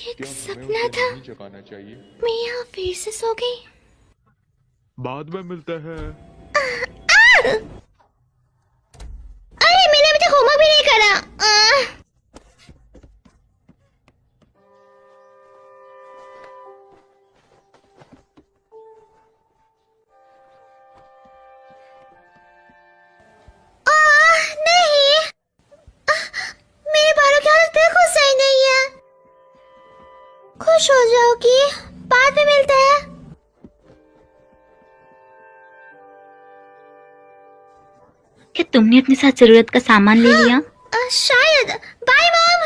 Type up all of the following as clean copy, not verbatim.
एक सपना था। जगाना चाहिए। मैं यहाँ फिर से सो गई। बाद में मिलते हैं। अरे मैंने अभी तक होमवर्क भी नहीं करा। नहीं, मेरे बालों की हालत बिल्कुल सही नहीं है। खुश हो जाओगी, बाद में मिलते हैं। क्या तुमने अपने साथ जरूरत का सामान ले लिया? शायद। Bye mom.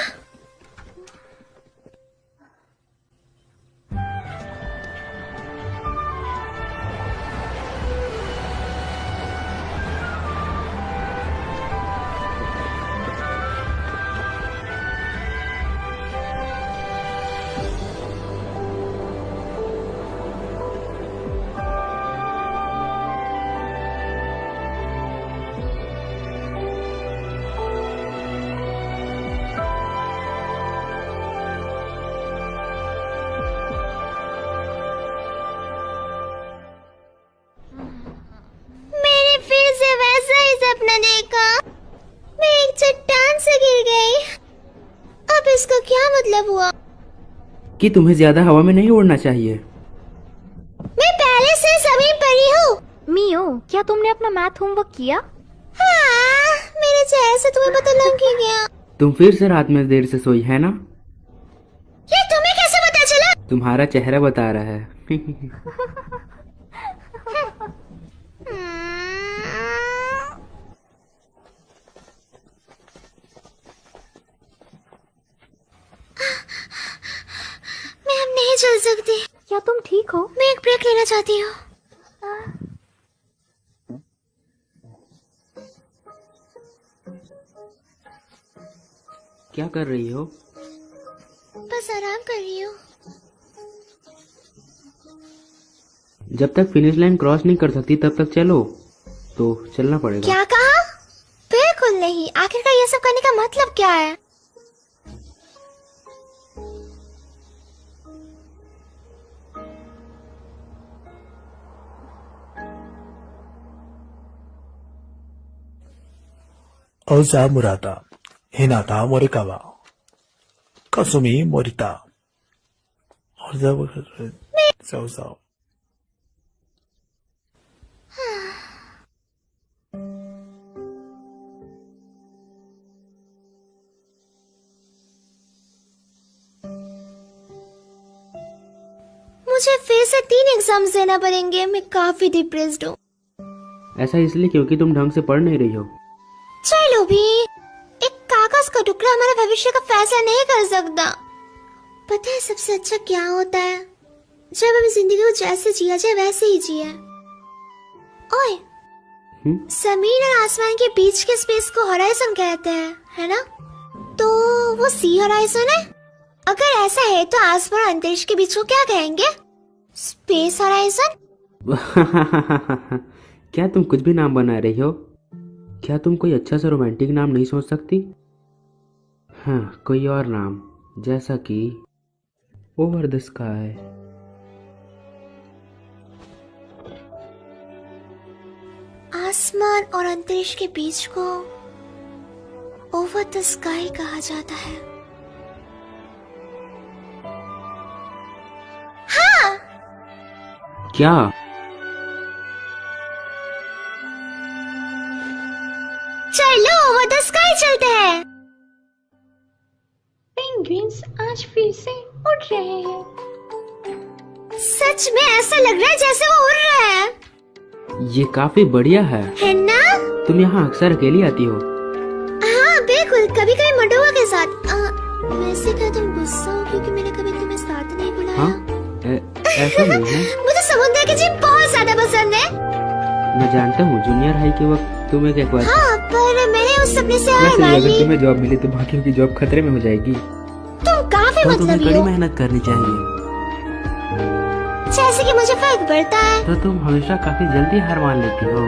सपना देखा, मैं एक चट्टान से गिर गई। अब इसका क्या मतलब हुआ? कि तुम्हें ज्यादा हवा में नहीं उड़ना चाहिए। मैं पहले से जमीन पर ही हूँ। मियो, क्या तुमने अपना मैथ होमवर्क किया? हाँ, मेरे चेहरे से तुम्हें पता लग ही गया। तुम फिर से रात में देर से सोई है ना? ये तुम्हें कैसे पता चला? तुम्हारा चेहरा बता रहा है। मैं अब नहीं चल सकती। क्या तुम ठीक हो? मैं एक ब्रेक लेना चाहती हूँ। क्या कर रही हो? बस आराम कर रही हूँ। जब तक फिनिश लाइन क्रॉस नहीं कर सकती तब तक चलो। तो चलना पड़ेगा। क्या कहा? बिल्कुल नहीं। आखिरकार ये सब करने का मतलब क्या है? Oza Murata, Hinata Morikawa, Kasumi Morita. Oza. मुझे फिर से 3 एग्जाम्स देना पड़ेंगे। मैं काफी डिप्रेस्ड हूँ। ऐसा इसलिए क्योंकि तुम ढंग से पढ़ नहीं रही हो। चलो भी, एक कागज का टुकड़ा हमारे भविष्य का फैसला नहीं कर सकता। पता है सबसे अच्छा क्या होता है? जब हम जिंदगी को जैसे जिया जाए वैसे ही जिए। ओए, जमीन और आसमान के बीच के स्पेस को होराइजन कहते हैं, है ना? तो वो सी होराइजन है। अगर ऐसा है तो आसमान और अंतरिक्ष के बीच को क्या कहेंगे? Space horizon. क्या तुम कुछ भी नाम बना रही हो? क्या तुम कोई अच्छा सा रोमांटिक नाम नहीं सोच सकती? हाँ, कोई और नाम, जैसा कि ओवर द स्काई। आसमान और अंतरिक्ष के बीच को ओवर द स्काई कहा जाता है। हाँ। क्या? चलो ओवर द स्काई चलते हैं। पेंगुइन्स आज फिर से उड़ रहे हैं। सच में ऐसा लग रहा है जैसे वो उड़ रहा है। ये काफी बढ़िया है ना? तुम यहाँ अक्सर अकेली आती हो? हाँ बिल्कुल, कभी कभी मंडोवा के साथ। वैसे क्या तुम गुस्सा हो क्योंकि मैंने कभी तुम्हें साथ नहीं बुलाया? हाँ ऐसा नहीं है। मुझे समुद्र की जीप बहुत ज्यादा पसंद है। मैं जानता हूँ जूनियर हाई के वक्त तुम एक बार। हाँ पर मैंने उस सपने से हार वैसे मान अगर ली। तुम्हें जॉब मिली तो बाकियों की जॉब खतरे में हो जाएगी। तुम काफी तो तुम्हें मतलबी कड़ी हो। मेहनत करनी चाहिए। जैसे कि मुझे फर्क पड़ता है। तो तुम हमेशा काफी जल्दी हार मान लेती हो।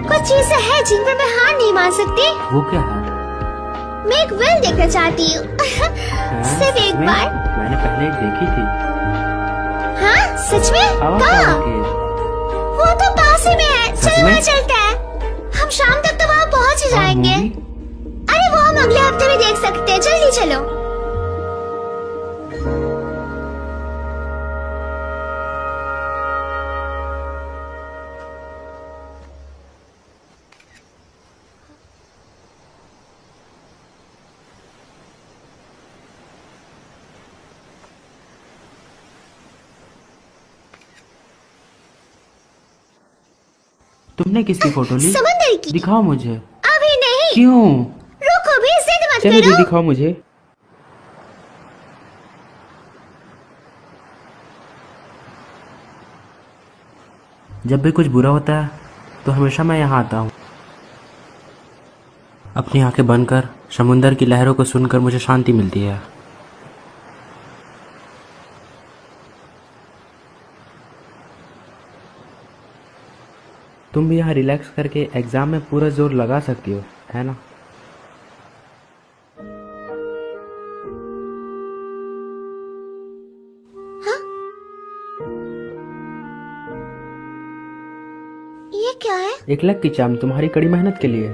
कुछ चीजें हैं जिन पर मैं हार नहीं मान सकती। वो क्या है? मैं एक वेल देखना चाहती हूँ। सिर्फ एक मैं- बार। मैंने पहले एक देखी थी। हाँ सच में? आओ कहाँ? आओ के। वो तो पास ही में है। सच चलो में? वहाँ चलते हैं। हम शाम तक तो वहाँ पहुँच ही और जाएंगे। मूवी? अरे वो हम अगले हफ्ते भी देख सकते हैं। जल्दी चलो। तुमने किसकी फोटो ली? समंदर की। दिखाओ मुझे। अभी नहीं। क्यों? रुको भी, जिद मत चलो भी करो। दिखाओ मुझे। जब भी कुछ बुरा होता है तो हमेशा मैं यहाँ आता हूँ। अपनी आंखें बंद कर समुंदर की लहरों को सुनकर मुझे शांति मिलती है। तुम भी यहाँ रिलैक्स करके एग्जाम में पूरा जोर लगा सकती हो, है ना? ये क्या है? एक लक की चाम तुम्हारी कड़ी मेहनत के लिए।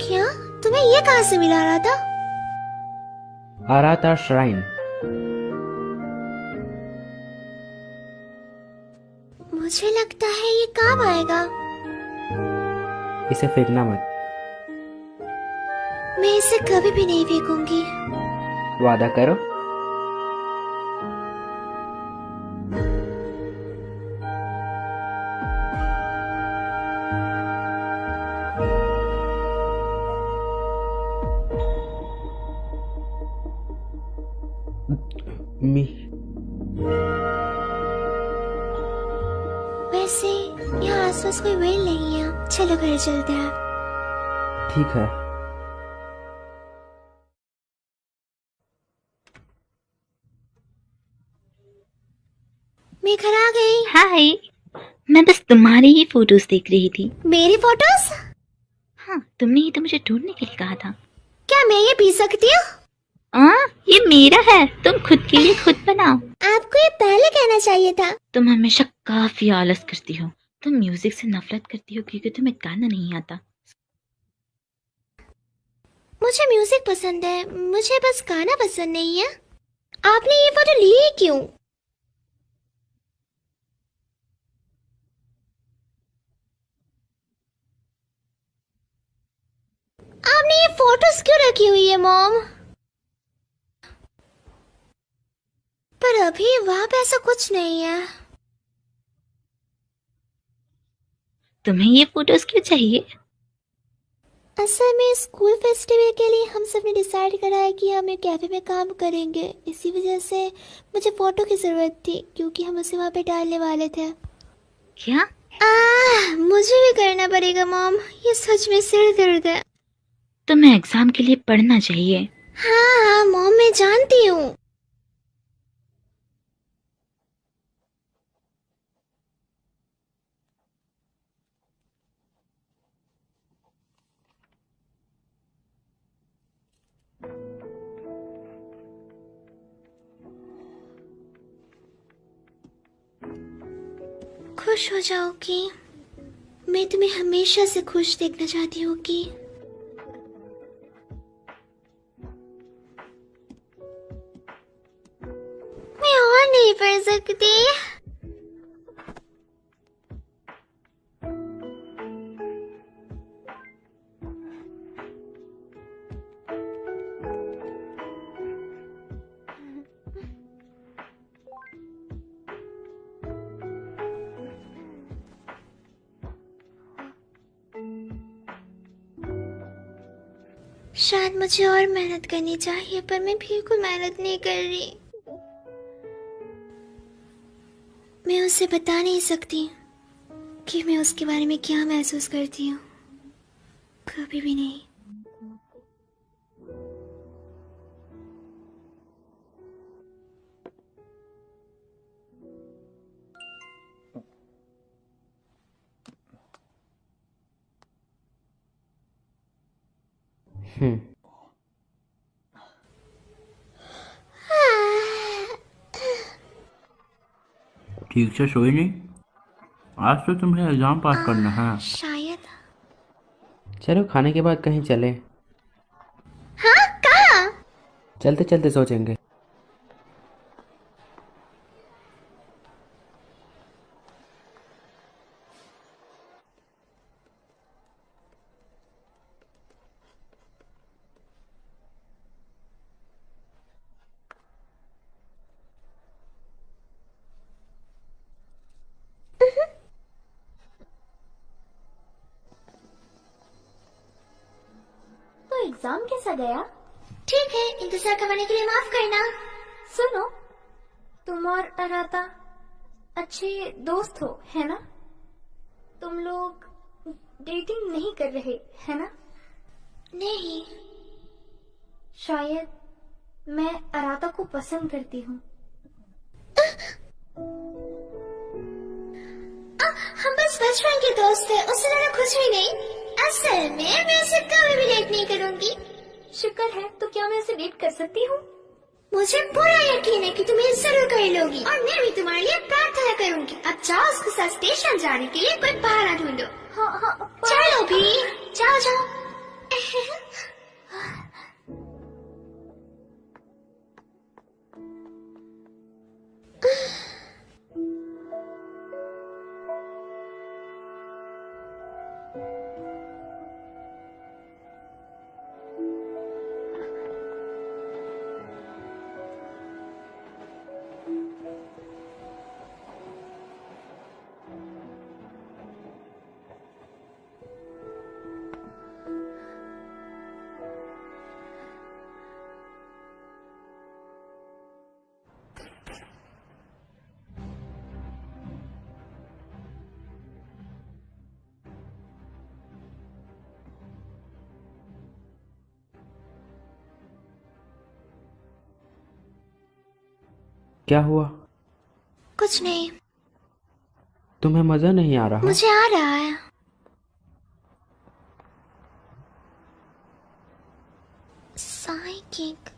क्या? तुम्हें ये कहाँ से मिला रहा था? आराता श्राइन। मुझे लगता है ये काम आएगा। इसे फेंकना मत। मैं इसे कभी भी नहीं फेंकूंगी। वादा करो। मी वैसे यहाँ आसपास कोई वेल नहीं है। चलो घर चलते हैं। ठीक है। मैं घर आ गई। हाय, मैं बस तुम्हारी ही फोटोज देख रही थी। मेरी फोटोज? हाँ, तुमने ही तो मुझे ढूंढने के लिए कहा था। क्या मैं ये पी सकती हूँ? ये मेरा है, तुम खुद के लिए खुद बनाओ। आपको ये पहले कहना चाहिए था। तुम हमेशा काफी आलस करती हो। तुम म्यूजिक से नफरत करती हो क्योंकि तुम्हें गाना नहीं आता। मुझे म्यूजिक पसंद है, मुझे बस गाना पसंद नहीं है। आपने ये फोटो ली ही क्यों? आपने ये फोटोज क्यों रखी हुई है मॉम? पर अभी वहां पे ऐसा कुछ नहीं है। तुम्हें ये फोटोज क्यों चाहिए? असल में स्कूल फेस्टिवल के लिए हम सब ने डिसाइड करा है कि हम एक कैफे में काम करेंगे। इसी वजह से मुझे फोटो की जरूरत थी क्योंकि हम उसे वहां पे डालने वाले थे। क्या? मुझे भी करना पड़ेगा मॉम, ये सच में सिर दर्द है। तुम्हें एग्जाम के लिए पढ़ना चाहिए। हाँ मॉम, मैं जानती हूँ। खुश हो जाओगी। मैं तुम्हें हमेशा से खुश देखना चाहती हूँ कि मैं और नहीं पढ़ सकती। शायद मुझे और मेहनत करनी चाहिए, पर मैं बिल्कुल मेहनत नहीं कर रही। मैं उसे बता नहीं सकती कि मैं उसके बारे में क्या महसूस करती हूँ, कभी भी नहीं। ठीक से सोई नहीं? आज तो तुम्हें एग्जाम पास करना है। शायद। चलो खाने के बाद कहीं चले। हाँ, कहाँ? चलते चलते सोचेंगे। तो एग्जाम कैसा गया? ठीक है, इंतजार करवाने के लिए माफ करना। सुनो, तुम और अराता अच्छे दोस्त हो, है ना? तुम लोग डेटिंग नहीं कर रहे, है ना? नहीं। शायद मैं अराता को पसंद करती हूँ। हम बस बचपन के दोस्त थे, उससे ज्यादा कुछ भी नहीं। असल में मैं उसे कभी भी डेट नहीं करूंगी। शुक्र है, तो क्या मैं उसे डेट कर सकती हूँ? मुझे पूरा यकीन है कि तुम ये जरूर कर लोगी, और मैं भी तुम्हारे लिए प्रार्थना करूंगी। अब जाओ, उसके साथ स्टेशन जाने के लिए कोई बहाना ढूंढो। हाँ हाँ, चलो भी, जाओ जाओ। क्या हुआ? कुछ नहीं। तुम्हें मजा नहीं आ रहा? मुझे आ रहा है। साइकिक,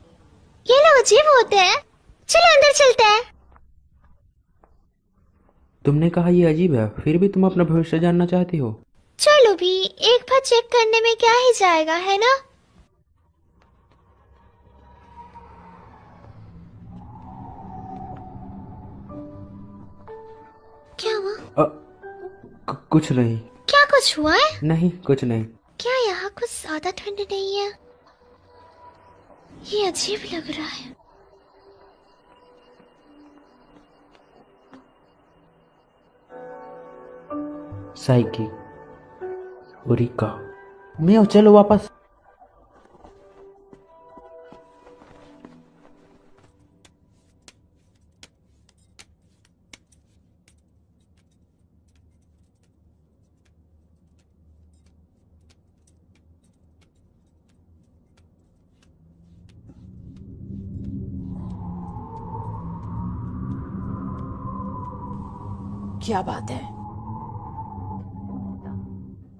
ये लोग अजीब होते हैं। चलो अंदर चलते हैं। तुमने कहा ये अजीब है, फिर भी तुम अपना भविष्य जानना चाहती हो? चलो भी, एक बार चेक करने में क्या ही जाएगा, है ना? क्या हुआ? कुछ नहीं। क्या कुछ हुआ है? नहीं, कुछ नहीं। क्या यहाँ कुछ ज्यादा ठंड नहीं है? ये अजीब लग रहा है। साइकी, उरिका, मैं चलो वापस। क्या बात है?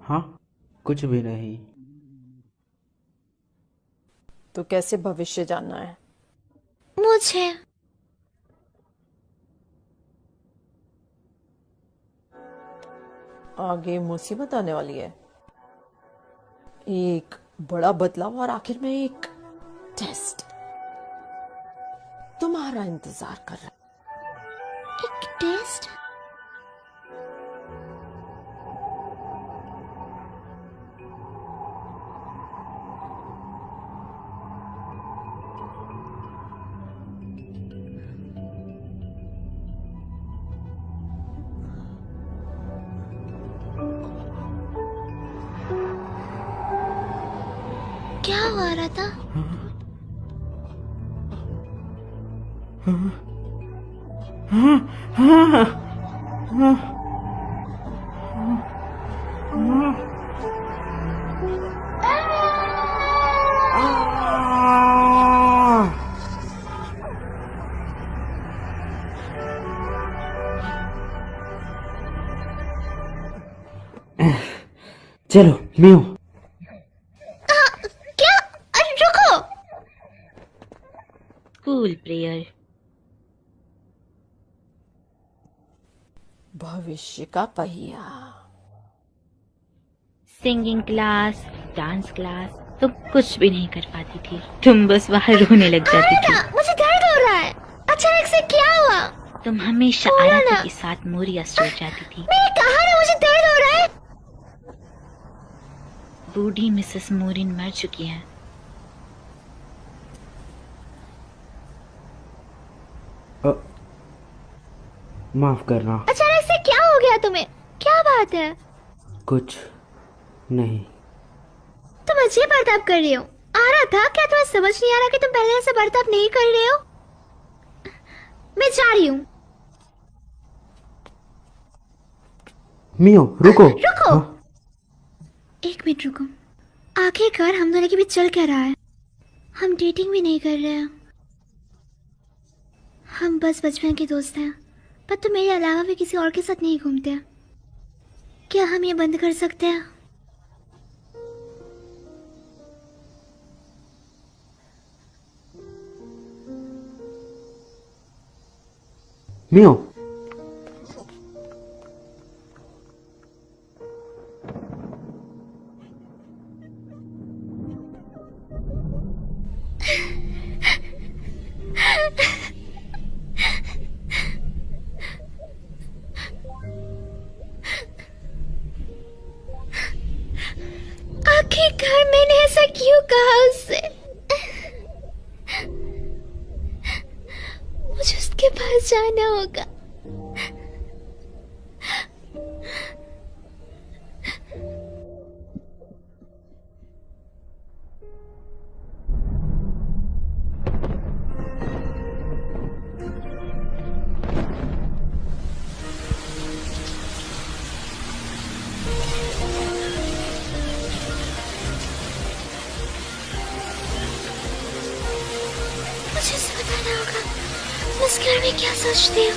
हाँ, कुछ भी नहीं। तो कैसे भविष्य जानना है? मुझे आगे मुसीबत आने वाली है। एक बड़ा बदलाव और आखिर में एक टेस्ट तुम्हारा इंतजार कर रहा है। एक टेस्ट? क्या क्या हुआ रहा था? चलो मियो। क्या? अरे रुको। School prayer. भविष्य का पहिया। सिंगिंग क्लास, डांस क्लास, तुम कुछ भी नहीं कर पाती थी। तुम बस बाहर रोने लग जाती थी। आराधा, मुझे दर्द हो रहा है। अचानक से क्या हुआ? तुम हमेशा बोलो आराधा ना। के साथ मोरिया स्टोर जाती थी। मैंने कहा ना मुझे दर्द हो रहा है। बूढ़ी मिसेस मोरिन मर चुकी है। माफ करना। अचानक से क्या हो गया तुम्हें? क्या बात है? कुछ नहीं। तुम अजीब बर्ताव कर रही हो। आ रहा था, क्या तुम्हें समझ नहीं आ रहा कि तुम पहले ऐसा बर्ताव नहीं कर रहे हो? मैं जा रही हूँ। मियो रुको। रुको। हाँ? एक मिनट रुको। आखिरकार हम दोनों के बीच चल क्या रहा है? हम डेटिंग भी नहीं कर रहे हैं। हम बस बचपन के दोस्त हैं। पर तुम मेरे अलावा भी किसी और के साथ नहीं घूमते। क्या हम ये बंद कर सकते हैं? मियो। आखिरकार मैंने ऐसा क्यों कहा उससे? मुझे उसके पास जाना होगा। मुझे उसे बताना होगा मैं उस घर में क्या सोचती हूँ।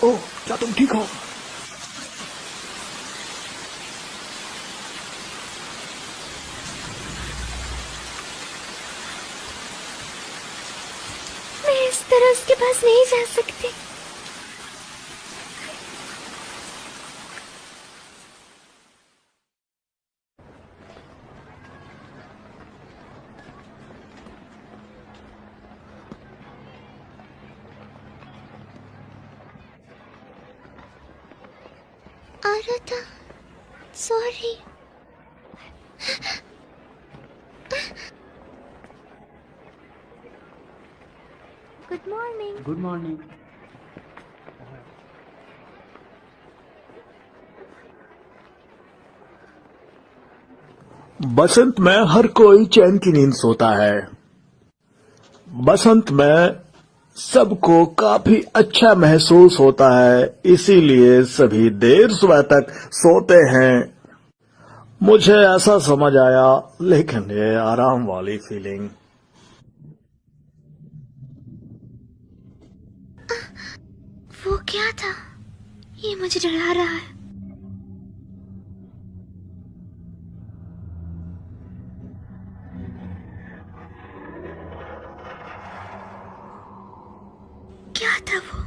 ओह, क्या तुम ठीक हो? मैं इस तरह उसके पास नहीं जा सकती। Aradha, sorry. Good morning. Good morning. बसंत में हर कोई चैन की नींद सोता है। बसंत में सबको काफी अच्छा महसूस होता है, इसीलिए सभी देर सुबह तक सोते हैं। मुझे ऐसा समझ आया, लेकिन ये आराम वाली फीलिंग। वो क्या था? ये मुझे डरा रहा है। क्या था वो?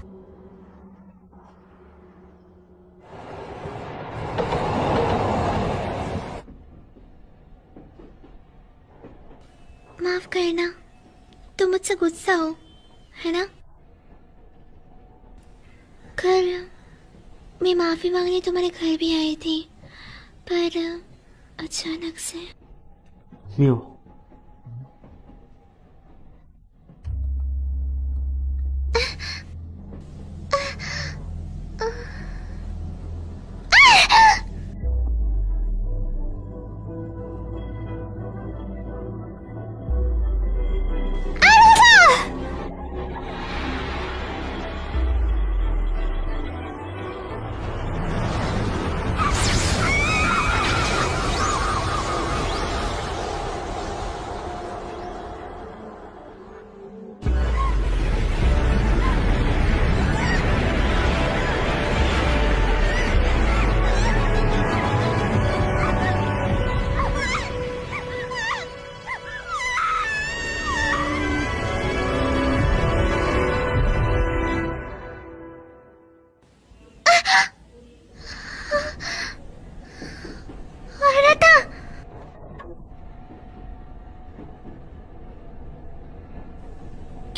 माफ करना, तुम मुझसे गुस्सा हो, है ना? कल मैं माफी मांगने तुम्हारे घर भी आई थी, पर अचानक से। मियो।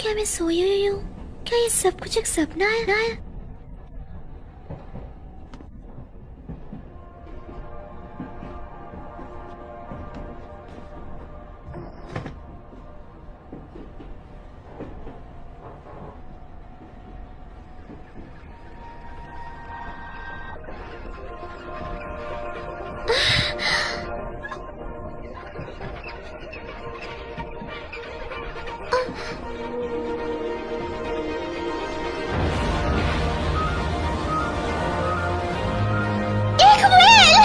क्या मैं सोई हुई हूँ? क्या ये सब कुछ एक सपना है? एक व्हेल!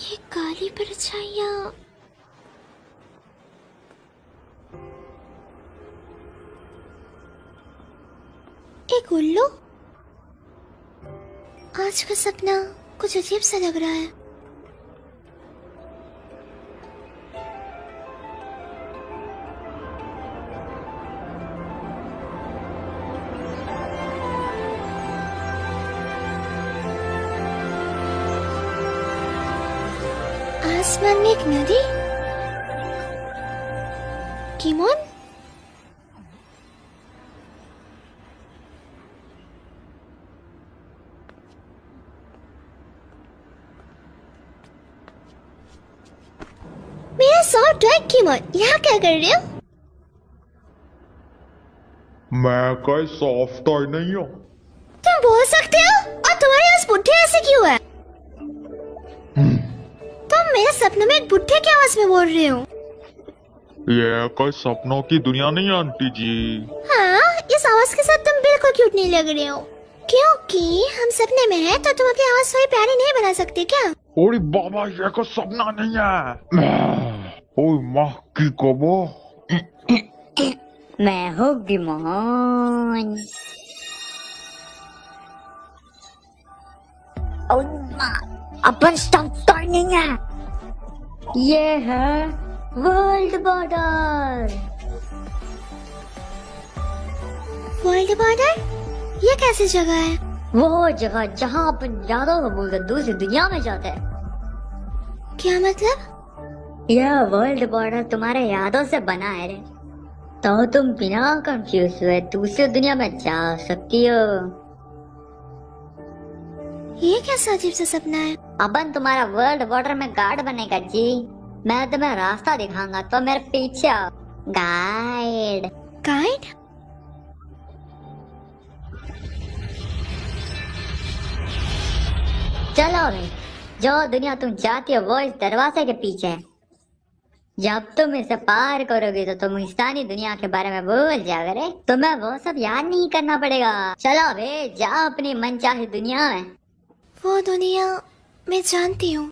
ये काली परछाइयाँ एक उल्लू। आज का सपना कुछ अजीब सा लग रहा है। आसमान में एक नदी। किमोन? मेरा सॉफ्ट टॉय किमोन, यहाँ क्या कर रहे हो? मैं कोई सॉफ्ट टॉय नहीं हूँ। तुम बोल सकते हो? और तुम्हारे पास बुढ़े ऐसे क्यों है? तुम मेरे सपने में एक बुढ़े की आवाज में बोल रहे हो? ये कोई सपनों की दुनिया नहीं है आंटी जी। हाँ, इस आवाज के साथ तुम बिल्कुल क्यूट नहीं लग रहे हो। क्योंकि हम सपने में हैं, तो तुम अपनी आवाज थोड़ी प्यारी नहीं बना सकते क्या? ओरे बाबा, ये कोई सपना नहीं है। ओए माँ की कबो। मैं हूँ गिमोन। अपन स्टॉप टॉय नहीं है, ये है वर्ल्ड बॉर्डर। World border? ये कैसी जगह है? वो जगह जहाँ अपन यादों को भूलकर दूसरी दुनिया में जाते हैं। क्या मतलब? यह वर्ल्ड बॉर्डर तुम्हारे यादों से बना है रे, तो तुम बिना कंफ्यूज हुए दूसरी दुनिया में जा सकती हो। ये कैसा अजीब सा सपना है? अपन तुम्हारा वर्ल्ड बॉर्डर में गार्ड बनेगा जी। मैं तुम्हें रास्ता दिखाऊंगा, तो मेरे पीछे आओ। गाइड। गाइड? चलो भाई, जो दुनिया तुम चाहती हो वो इस दरवाजे के पीछे है। जब तुम इसे पार करोगे तो तुम इंसानी दुनिया के बारे में भूल जाओगे रे। तुम्हें वो सब याद नहीं करना पड़ेगा। चलो भाई, जाओ अपनी मनचाही दुनिया में। वो दुनिया मैं जानती हूँ।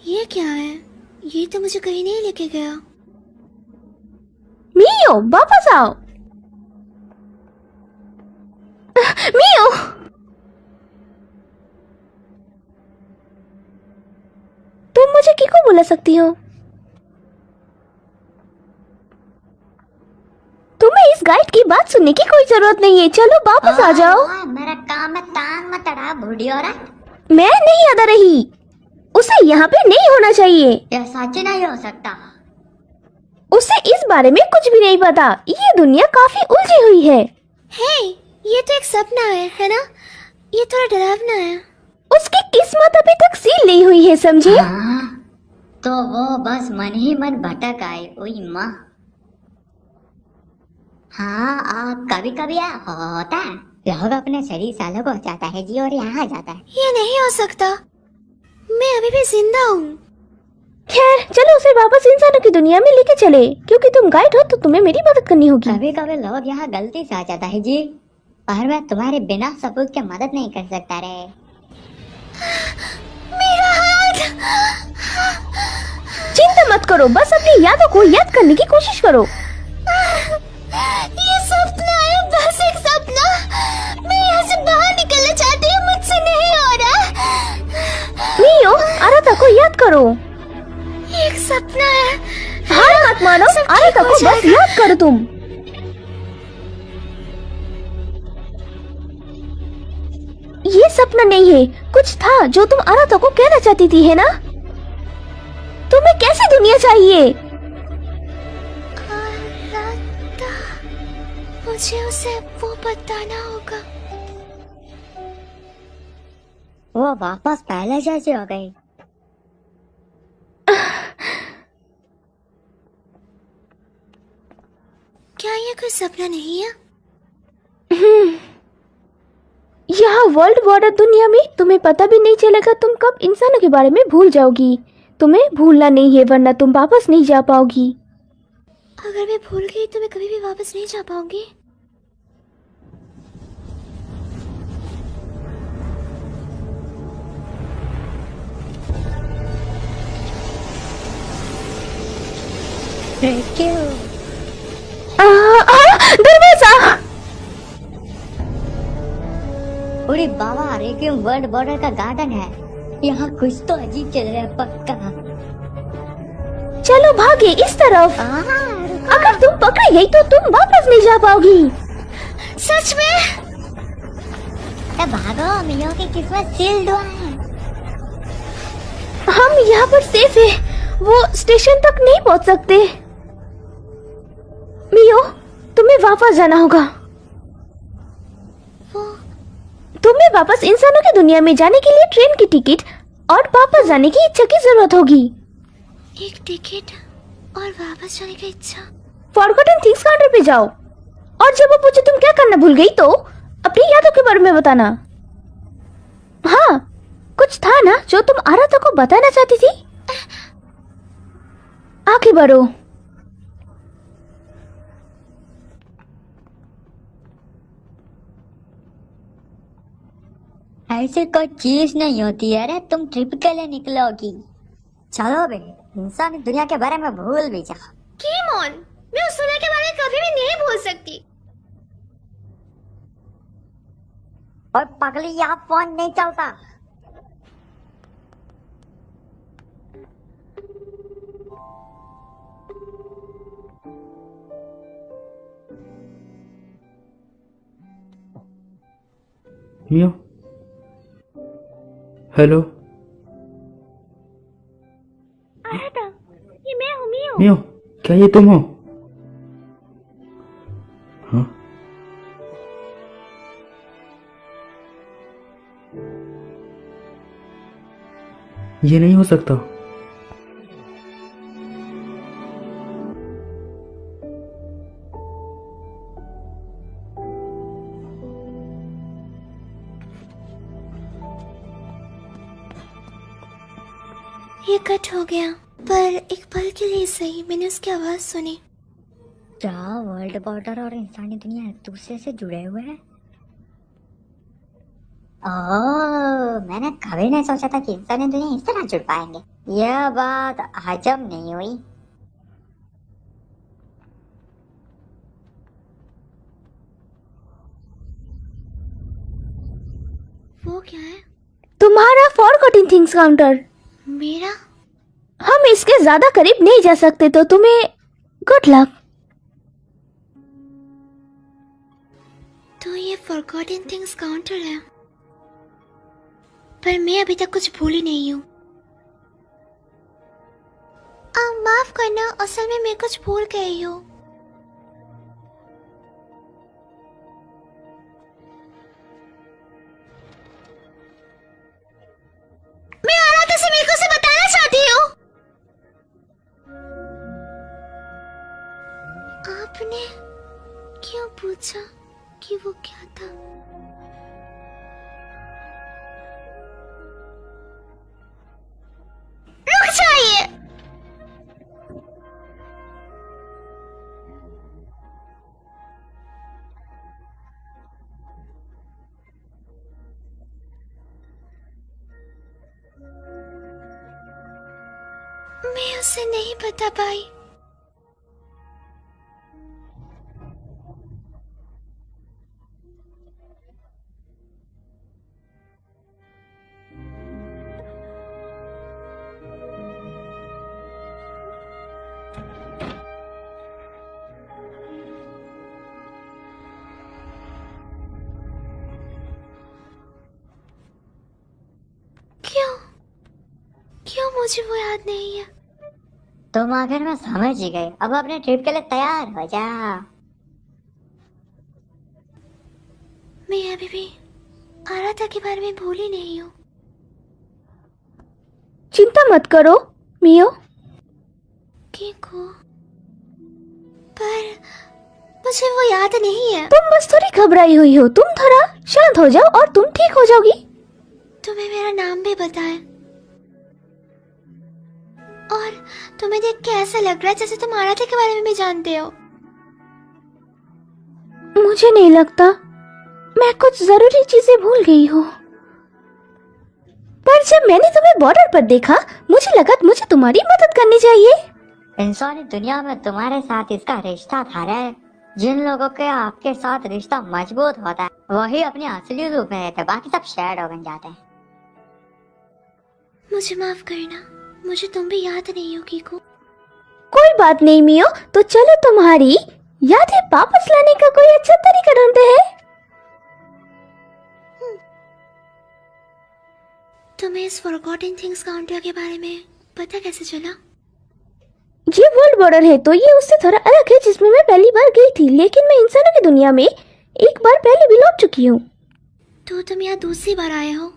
ये क्या है? ये तो मुझे कहीं नहीं लेके गया। मियो, वापस आओ। मियो, तुम मुझे किको बुला सकती हो? तुम्हें इस गाइड की बात सुनने की कोई जरूरत नहीं है। चलो वापस आ जाओ। मेरा काम है, टांग मत अड़ा बूढ़ी औरत। मैं नहीं अदा रही, उसे यहाँ पे नहीं होना चाहिए। यह सच नहीं हो सकता। उसे इस बारे में कुछ भी नहीं पता। ये दुनिया काफी उलझी हुई है। हे, ये तो एक सपना है ना? ये थोड़ा डरावना है। उसकी किस्मत अभी तक सील नहीं हुई है, समझे? हाँ, तो वो बस मन ही मन भटक आए। ओई माँ। हाँ, कभी कभी होता है, लोग अपने शरीर सालों को जाता है जी और यहाँ आ जाता है। ये नहीं हो सकता। मैं अभी भी जिंदा हूँ। खैर चलो उसे वापस इंसानों की दुनिया में लेके चले, क्योंकि तुम गाइड हो तो तुम्हें मेरी मदद करनी होगी। कभी कभी लोग यहाँ गलती से आ जाता है जी, और मैं तुम्हारे बिना सबूत के मदद नहीं कर सकता रे। मेरा हाथ। चिंता मत करो, बस अपनी यादों को याद करने की कोशिश करो। ये सपना है, बस एक सपना। मैं यहाँ से बाहर निकलना चाहती हूँ, मुझसे नहीं हो रहा। मियो, आराधा को याद करो। एक सपना है। हार मत मानो, सब ठीक आराधा हो को बस जाएगा। याद करो तुम। ये सपना नहीं है, कुछ था जो तुम आराधा को कहना चाहती थी, है ना? तुम्हें कैसी दुनिया चाहिए? आराधा, मुझे उसे वो बताना होगा। वो वापस पहले जैसी हो गई। क्या ये कोई सपना नहीं है? यहाँ वर्ल्ड बॉर्डर दुनिया में तुम्हें पता भी नहीं चलेगा तुम कब इंसानों के बारे में भूल जाओगी। तुम्हें भूलना नहीं है, वरना तुम वापस नहीं जा पाओगी। अगर मैं भूल गई तो मैं कभी भी वापस नहीं जा पाऊंगी। क्यों? दरवाजा! अरे बाबा, रेक्यूम वर्ल्ड बॉर्डर का गार्डन है। यहाँ कुछ तो अजीब चल रहा है पक्का। चलो भागे इस तरफ। अगर तुम पकड़ी गई तो तुम वापस नहीं जा पाओगी। सच में? भागो, मियो की किस्मत सील्ड हुआ है। हम यहाँ पर सेफ है, वो स्टेशन तक नहीं पहुँच सकते। मियो, तुम्हें वापस जाना होगा। तुम्हें वापस इंसानों की दुनिया में जाने के लिए ट्रेन की टिकट और वापस जाने की इच्छा की जरूरत होगी। एक टिकट और वापस जाने की इच्छा। फॉरगॉटन थिंग्स काउंटर पे जाओ, और जब वो पूछे तुम क्या करना भूल गई तो अपनी यादों के बारे में बताना। हाँ, कुछ था ना जो तुम आराधा को बताना चाहती थी। आगे बढ़ो। ऐसी कोई चीज नहीं होती है रे, तुम ट्रिप के लिए निकलोगी। चलो बे, इंसानी दुनिया के बारे में भूल भी जाओ। कीमोन, मैं उस दुनिया के बारे में कभी भी नहीं भूल सकती। और पगली, यहाँ फोन नहीं चलता। मियो, हेलो। आराधा, ये मैं हूँ मियो। मियो, क्या ये तुम हो? हाँ? ये नहीं हो सकता। ये कट हो गया, पर एक पल के लिए सही मैंने उसकी आवाज सुनी। क्या वर्ल्ड बॉर्डर और इंसानी दुनिया एक दूसरे से जुड़े हुए हैं? ओह, मैंने कभी नहीं सोचा था कि इंसानी दुनिया इस तरह जुड़ पाएंगे। यह बात हजम नहीं हुई। वो क्या है? तुम्हारा फॉरगॉटन थिंग्स काउंटर। मेरा? हम इसके ज्यादा करीब नहीं जा सकते, तो तुम्हें गुड लक। तो ये फॉरगॉटन थिंग्स काउंटर है, पर मैं अभी तक कुछ भूली नहीं हूँ। माफ करना, असल में मैं कुछ भूल गई हूँ। मैं आराधा से मिलकर उसे बताना चाहती हूँ। आपने क्यों पूछा कि वो क्या था? मुझसे नहीं बता पाई। क्यों क्यों मुझे वो याद नहीं है? तुम आखिर में समझ ही गए, अब अपने ट्रिप के लिए तैयार हो जा। मैं अभी भी आराधा के बारे में भूली नहीं हूँ। चिंता मत करो मियो। किको, पर मुझे वो याद नहीं है। तुम बस थोड़ी घबराई हुई हो, तुम थोड़ा शांत हो जाओ और तुम ठीक हो जाओगी। तुम्हें मेरा नाम भी बताया और तुम्हें देख के ऐसा लग रहा है जैसे तुम आराध्या के बारे में भी जानते हो। मुझे नहीं लगता, मैं कुछ जरूरी चीजें भूल गई हूँ। पर जब मैंने तुम्हें बॉर्डर पर देखा मुझे लगा मुझे तुम्हारी मदद करनी चाहिए। इंसानी दुनिया में तुम्हारे साथ इसका रिश्ता था रे। जिन लोगों के आपके साथ रिश्ता मजबूत होता है वही अपने असली रूप में रहते, बाकी सब शैडो बन जाते हैं। मुझे माफ करना, मुझे तुम भी याद नहीं हो किको। कोई बात नहीं मियो, तो चलो तुम्हारी यादें वापस लाने का कोई अच्छा तरीका ढूंढते हैं। तुम्हें इस फॉरगॉटन थिंग्स काउंटर के बारे में पता कैसे चला? ये वर्ल्ड बॉर्डर है तो ये उससे थोड़ा अलग है जिसमें मैं पहली बार गई थी, लेकिन मैं इंसानों की दुनिया में एक बार पहले भी लौट चुकी हूँ। तो तुम यहाँ दूसरी बार आए हो?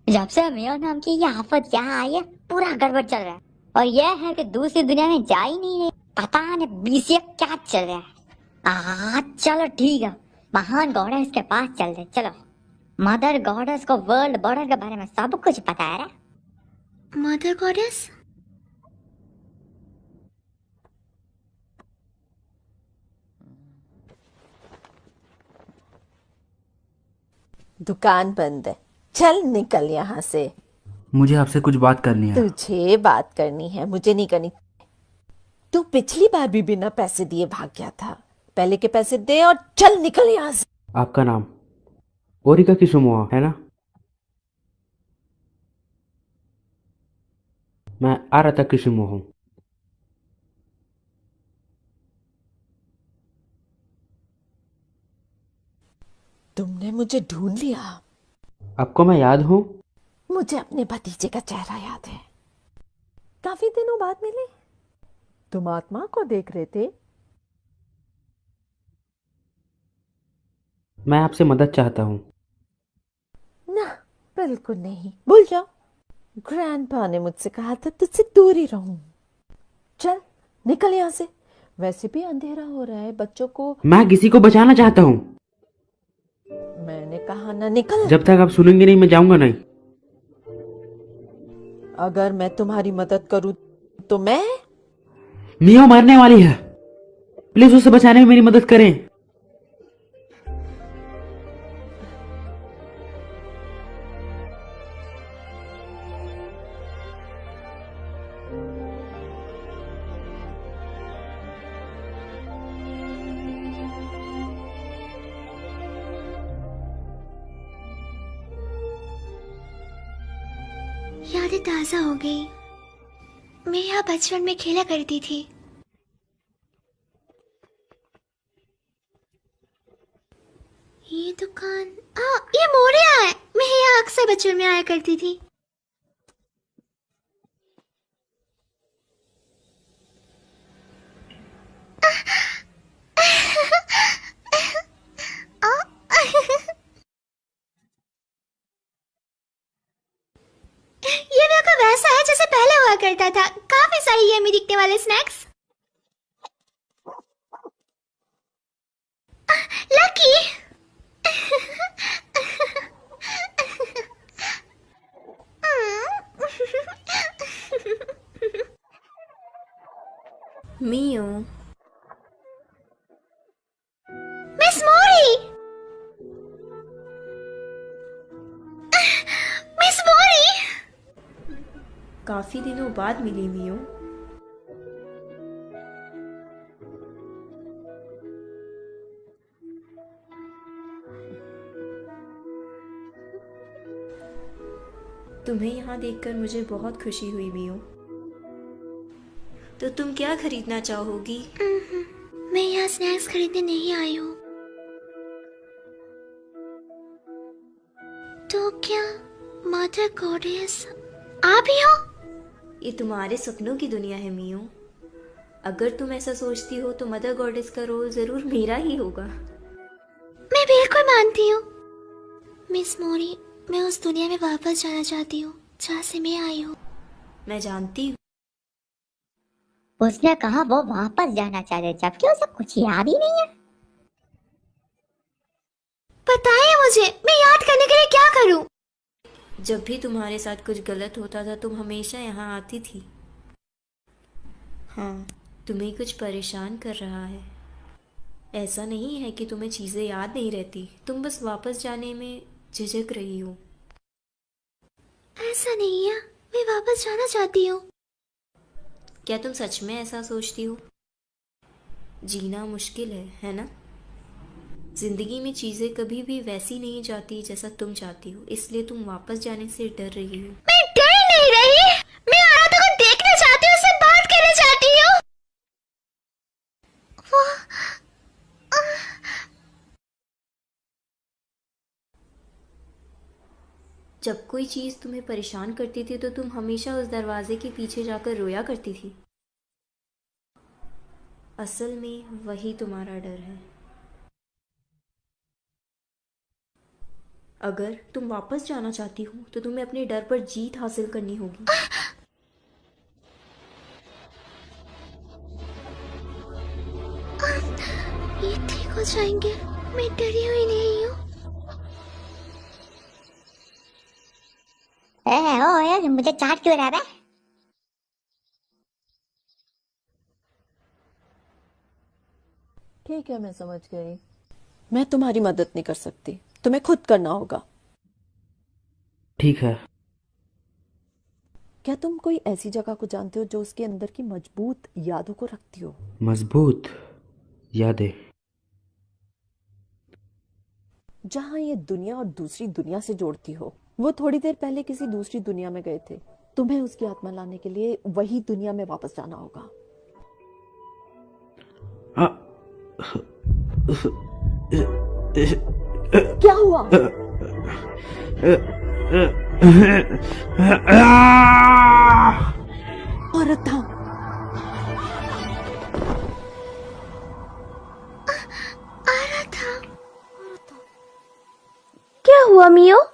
जब से मियो नाम की ये आफत यहाँ आई है पूरा गड़बड़ चल रहा है। और यह है कि दूसरी दुनिया में जा ही नहीं रही, पता नहीं बीसीए क्या चल रहा है। चलो ठीक है, महान गॉडेस के पास चल रहे। चलो, मदर गॉडेस को वर्ल्ड बॉर्डर के बारे में सब कुछ पता है। Mother goddess? दुकान बंद है, चल निकल यहाँ से। मुझे आपसे कुछ बात करनी है। तुझे बात करनी है, मुझे नहीं करनी। तू पिछली बार भी बिना पैसे दिए भाग गया था, पहले के पैसे दे और चल निकल यहाँ से। आपका नाम ओरिका किसुमोआ है ना? मैं आराधा किसुमोआ हूँ। तुमने मुझे ढूंढ लिया। आपको मैं याद हूँ? मुझे अपने भतीजे का चेहरा याद है, काफी दिनों बाद मिले। तुम आत्मा को देख रहे थे। मैं आपसे मदद चाहता हूँ। ना, बिल्कुल नहीं, भूल जाओ। ग्रैंडपा ने मुझसे कहा था तुझसे दूर ही रहूं। चल निकल यहाँ से, वैसे भी अंधेरा हो रहा है, बच्चों को। मैं किसी को बचाना चाहता हूँ। मैंने कहा ना निकल। जब तक आप सुनेंगे नहीं मैं जाऊंगा नहीं। अगर मैं तुम्हारी मदद करूं तो मैं। मियो मरने वाली है, प्लीज उसे बचाने में मेरी मदद करें। यादें ताजा हो गई। मैं यहाँ बचपन में खेला करती थी। ये दुकान, ये मोरिया है। मैं यहाँ अक्सर बचपन में आया करती थी। ये मेरे को वैसा है जैसे पहले हुआ करता था, काफी सारी यम्मी दिखने वाले स्नैक्स। लकी। मियो, मिस मोरी। काफी दिनों बाद मिली मियो। तुम्हें यहाँ देखकर मुझे बहुत खुशी हुई मियो। तो तुम क्या खरीदना चाहोगी? मैं यहाँ स्नैक्स खरीदने नहीं आई हूँ। तो क्या मदर गॉडेस आप ही हो? ये तुम्हारे सपनों की दुनिया है मियो। अगर तुम ऐसा सोचती हो तो मदर गॉडेस का रोल जरूर मेरा ही होगा। मैं बिल्कुल मानती हूँ मिस मोरी। मैं उस दुनिया में वापस जाना चाहती हूँ जहाँ से मैं आई हूँ। मैं जानती हूँ। उसने कहा वो वापस जाना चाहते जबकि उसे कुछ याद ही नहीं है। बताइए मुझे, मैं याद करने के लिए क्या करूँ? जब भी तुम्हारे साथ कुछ गलत होता था तुम हमेशा यहाँ आती थी। हाँ, तुम्हें कुछ परेशान कर रहा है। ऐसा नहीं है कि तुम्हें चीजें याद नहीं रहती, तुम बस वापस जाने में झिझक रही हो। ऐसा नहीं है, मैं वापस जाना चाहती हूँ। क्या तुम सच में ऐसा सोचती हो? जीना मुश्किल है ना? जिंदगी में चीजें कभी भी वैसी नहीं जाती जैसा तुम चाहती हो, इसलिए तुम वापस जाने से डर रही हो। मैं डर नहीं रही, मैं आराधना को देखना चाहती हूँ, उससे बात करना चाहती हूँ। वो जब कोई चीज तुम्हें परेशान करती थी तो तुम हमेशा उस दरवाजे के पीछे जाकर रोया करती थी। असल में वही तुम्हारा डर है। अगर तुम वापस जाना चाहती हो तो तुम्हें अपने डर पर जीत हासिल करनी होगी। ये ठीक हो जाएंगे, मैं डरी हुई नहीं हूँ। ओ यार, मुझे चाट क्यों रहा है? ठीक है, मैं समझ गई। मैं तुम्हारी मदद नहीं कर सकती, तुम्हें खुद करना होगा। ठीक है। क्या तुम कोई ऐसी जगह को जानते हो जो उसके अंदर की मजबूत यादों को रखती हो? मजबूत यादें? जहां ये दुनिया और दूसरी दुनिया से जोड़ती हो। वो थोड़ी देर पहले किसी दूसरी दुनिया में गए थे, तुम्हें उसकी आत्मा लाने के लिए वही दुनिया में वापस जाना होगा। क्या हुआ? औरत था। क्या हुआ मियो?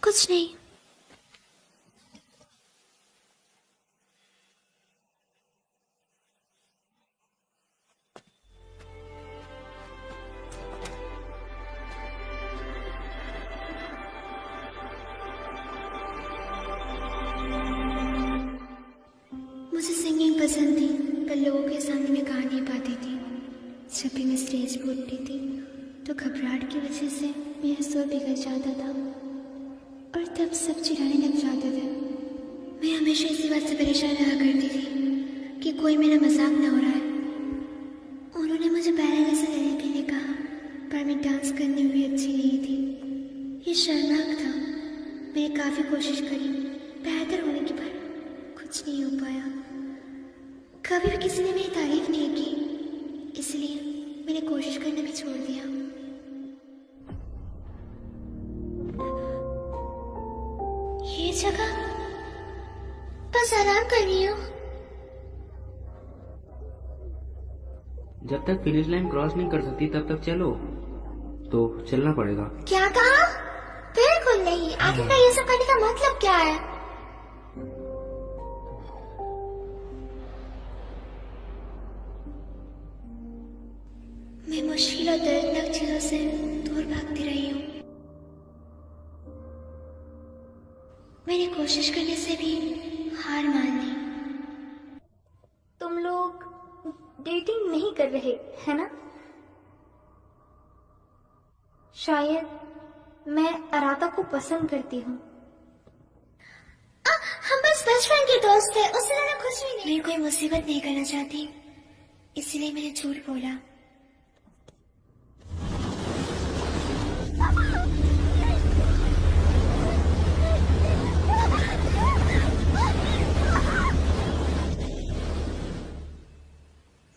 कुछ नहीं। मुझे सिंगिंग पसंद थी, पर लोगों के सामने मैं गा नहीं पाती थी। जब भी मैं स्टेज पर उठती थी तो घबराहट की वजह से मेरा सुर बिगड़ जाता था और तब सब चिढ़ाने लग जाते थे। मैं हमेशा इसी बात से परेशान रहा करती थी कि कोई मेरा मजाक ना हो रहा है। उन्होंने मुझे बैले लेसन लेने के लिए कहा, पर मैं डांस करने में भी अच्छी नहीं थी। ये शर्मनाक था। मैंने काफ़ी कोशिश करी बेहतर होने की, पर कुछ नहीं हो पाया। कभी भी किसी ने मेरी तारीफ नहीं की, इसलिए मैंने कोशिश करना भी छोड़ दिया। ये जगह बस आराम कर रही हूँ। जब तक फिनिश लाइन क्रॉस नहीं कर सकती तब तक चलो। तो चलना पड़ेगा। क्या कहा? बिल्कुल नहीं। आखिरकार ये सब करने का मतलब क्या है? मैं मुश्किल और दर्दनाक चीजों से दूर भागती रही हूँ। मैंने कोशिश करने से भी हार मान ली। तुम लोग डेटिंग नहीं कर रहे है ना? शायद मैं अराता को पसंद करती हूँ। हम बस बचपन के दोस्त थे, उससे ज्यादा कुछ भी नहीं। मैं कोई मुसीबत नहीं करना चाहती, इसलिए मैंने झूठ बोला।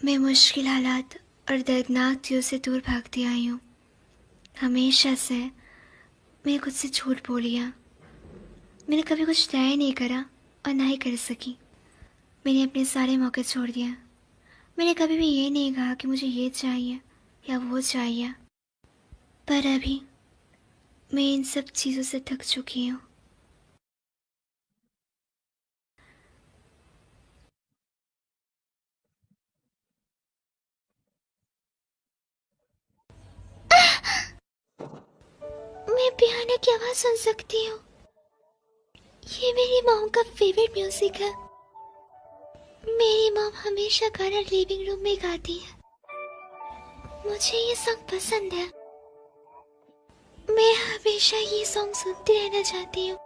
मैं मुश्किल हालात और दर्दनाक चीज़ों से दूर भागती आई हूँ। हमेशा से मैंने खुद से झूठ बोल लिया। मैंने कभी कुछ तय नहीं करा और ना ही कर सकी। मैंने अपने सारे मौके छोड़ दिया। मैंने कभी भी ये नहीं कहा कि मुझे ये चाहिए या वो चाहिए। पर अभी मैं इन सब चीज़ों से थक चुकी हूँ। मैं पियानो की आवाज़ सुन सकती हूँ। ये मेरी मॉम का फेवरेट म्यूजिक है। मेरी मॉम हमेशा गाना लिविंग रूम में गाती है। मुझे ये सॉन्ग पसंद है। मैं हमेशा ये सॉन्ग सुनती रहना चाहती हूँ।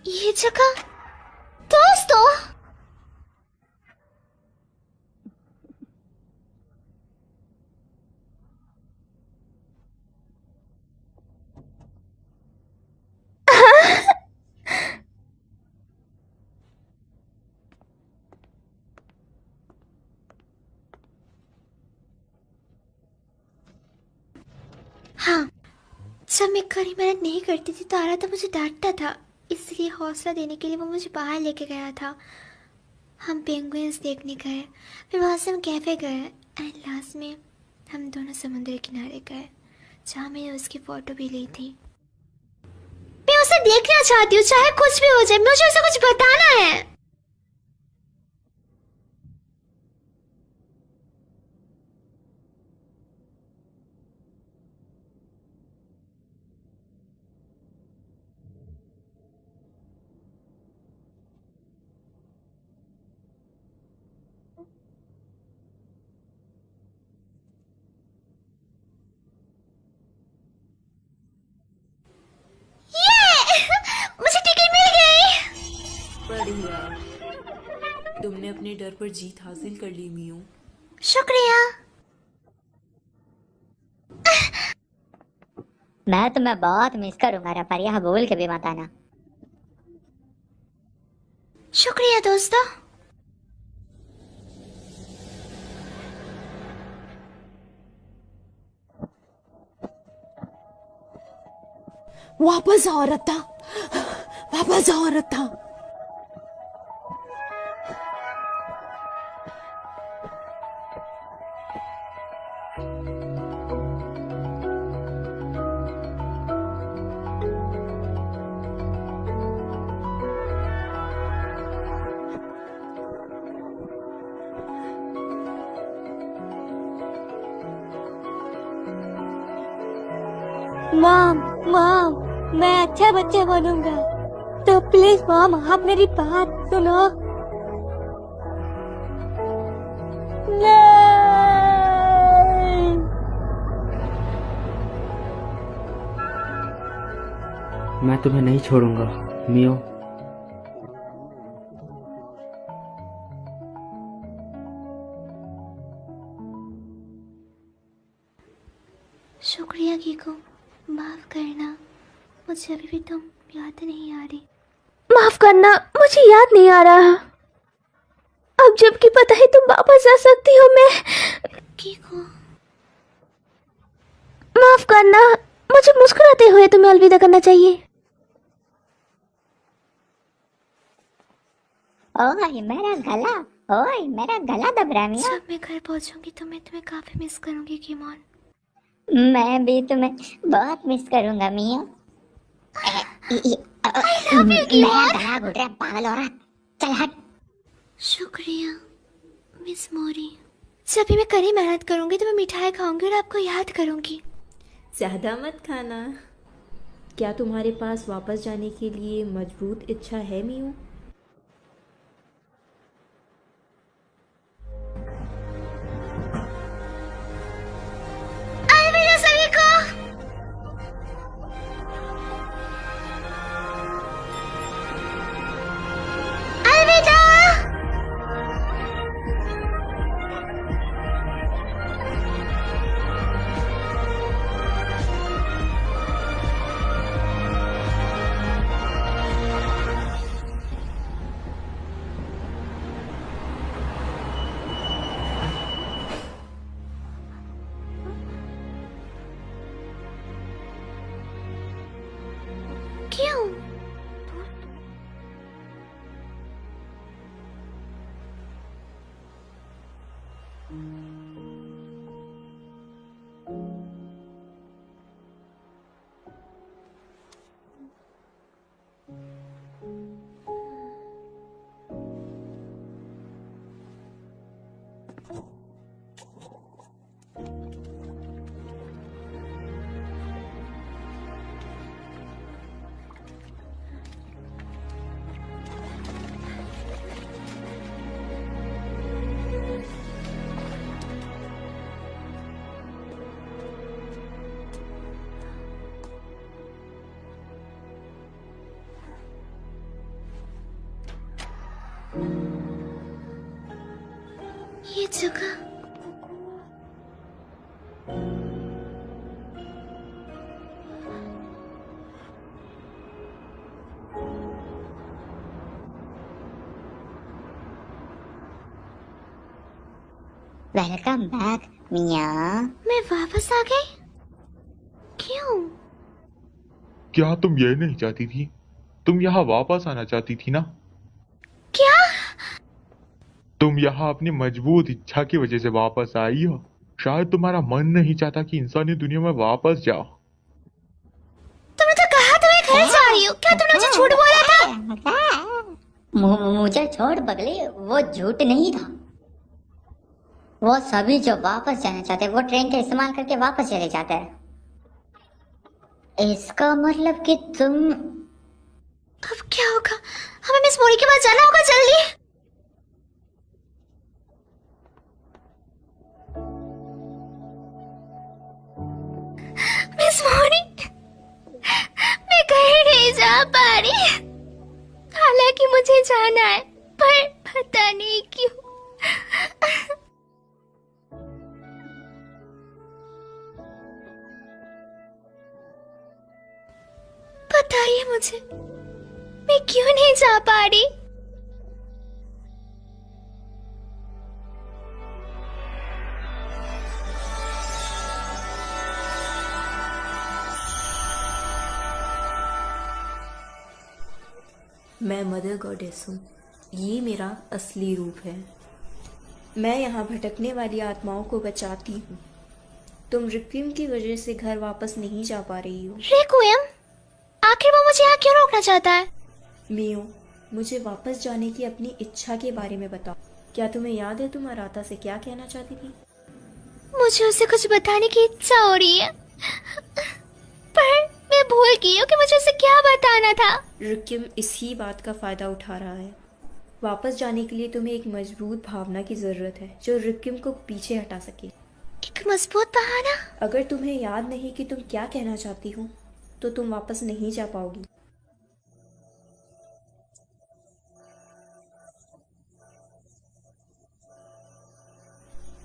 ये जगह दोस्तों। हाँ, जब मैं कड़ी मेहनत नहीं करती थी तो आरा तो मुझे डांटता था, इसलिए हौसला देने के लिए वो मुझे बाहर लेके गया था। हम पेंगुइन्स देखने गए, फिर वहाँ से हम कैफे गए एंड लास्ट में हम दोनों समुद्र किनारे गए जहाँ मैंने उसकी फोटो भी ली थी। मैं उसे देखना चाहती हूँ, चाहे कुछ भी हो जाए, मुझे उसे कुछ बताना है। मुझे टिकट मिल गई। बढ़िया, तुमने अपने डर पर जीत हासिल कर ली मियो। शुक्रिया। मैं तुम्हें बहुत मिस करूंगा रफर, यह बोल के भी मत आना। शुक्रिया दोस्तों। वापस आओ रत्ता, वापस आओ रत्ता। मॉम, मॉम, मैं अच्छा बच्चा बनूंगा, तो प्लीज मॉम आप मेरी बात सुनो। नहीं। मैं तुम्हें नहीं छोड़ूंगा मियो। शुक्रिया कीको, माफ करना, मुझे अभी भी तुम याद नहीं आ रही। माफ करना, मुझे याद नहीं आ रहा। अब जबकि पता है तुम वापस आ सकती हो, मैं कीको, माफ करना, मुझे मुस्कुराते हुए तुम्हें अलविदा करना चाहिए। ओए मेरा गला, ओए मेरा गला दब रहा है मिया। जब मैं घर पहुंचूंगी तो मैं तुम्हें काफी मिस करूंगी कीमोन। मैं भी तुम्हें बहुत मिस करूंगा मिया। मेरा गला घुट रहा है, पागल औरत, चल हट। शुक्रिया मिस मोरी। जब भी मैं कड़ी मेहनत करूंगी तो मैं मिठाई खाऊंगी और आपको याद करूंगी। ज़्यादा मत खाना। क्या तुम्हारे पास वापस जाने के लिए मजबूत इच्छा है मियो? अलविदा सभी को। अलविदा। क्यों? ये जगह वेलकम बैक मियाँ। मैं वापस आ गई? क्यों? क्या तुम ये नहीं चाहती थी? तुम यहाँ वापस आना चाहती थी ना? क्या? तुम यहाँ अपनी मजबूत इच्छा की वजह से वापस आई हो। शायद तुम्हारा मन नहीं चाहता कि इंसानी दुनिया में वापस जाओ। तुमने तो कहा था मैं घर जा रही हूँ। क्या तुमने मुझे झूठ बोला था? मुझे छोड़ पगली, वो झूठ नहीं था। वो सभी जो वापस जाना चाहते हैं वो ट्रेन का इस्तेमाल करके वापस चले जाते हैं। इसका मतलब कि तुम अब क्या होगा? हमें मिस मोरी के पास जाना होगा जल्दी। मिस मोरी, मैं कहीं नहीं जा पा रही। हालांकि मुझे जाना है, पर पता नहीं क्यों। बताइए मुझे, मैं क्यों नहीं जा पा रही? मैं मदर गॉडेस हूँ। ये मेरा असली रूप है। मैं यहाँ भटकने वाली आत्माओं को बचाती हूँ। तुम रिक्विम की वजह से घर वापस नहीं जा पा रही हो। रिक्विम? आखिर वो मुझे यहाँ क्यों रोकना चाहता है? मियो, मुझे वापस जाने की अपनी इच्छा के बारे में बताओ। क्या तुम्हें याद है तुम अराता से क्या कहना चाहती थी? मुझे उसे कुछ बताने की इच्छा हो रही है, पर मैं भूल गई हूँ कि मुझे उसे क्या बताना था। रिक्विम इसी बात का फायदा उठा रहा है। वापस जाने के लिए तुम्हें एक मजबूत भावना की जरूरत है जो रिक्विम को पीछे हटा सके। एक मजबूत बहाना? अगर तुम्हें याद नहीं कि तुम क्या कहना चाहती हो तो तुम वापस नहीं जा पाओगी।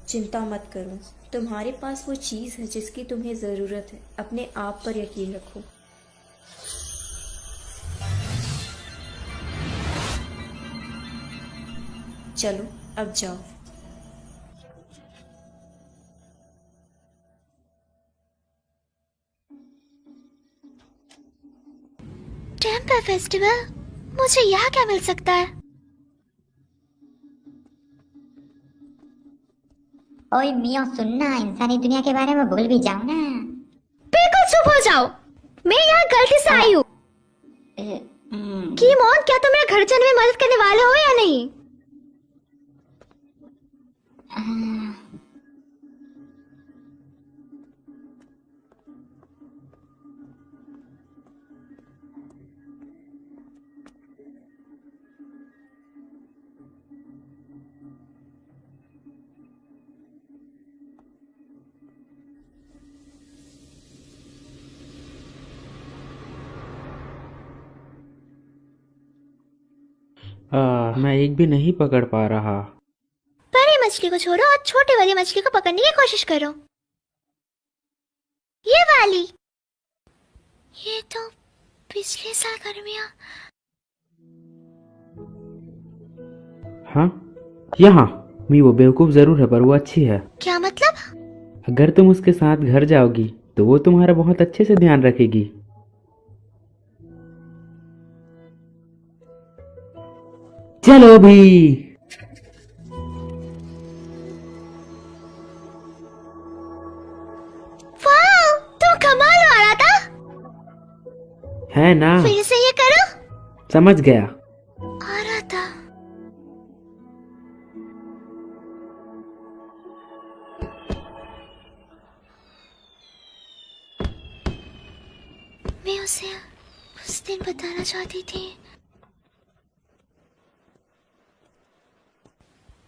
चिंता मत करो, तुम्हारे पास वो चीज है जिसकी तुम्हें जरूरत है। अपने आप पर यकीन रखो। चलो अब जाओ। Temple festival? मुझे यहाँ क्या मिल सकता है? ओए मियाँ सुनना, इंसानी दुनिया के बारे में भूल भी जाओ ना। बिल्कुल चुप हो जाओ। मैं यहाँ गलती से आई हूँ। कीमोन, क्या तुम मेरे घर जाने में मदद करने वाले हो या नहीं? मैं एक भी नहीं पकड़ पा रहा। बड़ी मछली को छोड़ो और छोटी वाली मछली को पकड़ने की कोशिश करो। ये वाली। ये तो पिछले साल गर्मियाँ। हाँ, यहाँ मी वो बेवकूफ जरूर है पर वो अच्छी है। क्या मतलब? अगर तुम उसके साथ घर जाओगी तो वो तुम्हारा बहुत अच्छे से ध्यान रखेगी। चलो भी। वाह, तुम कमाल वाला था। है ना? फिर से ये करो। समझ गया। आ रहा था। मैं उसे उस दिन बताना चाहती थी।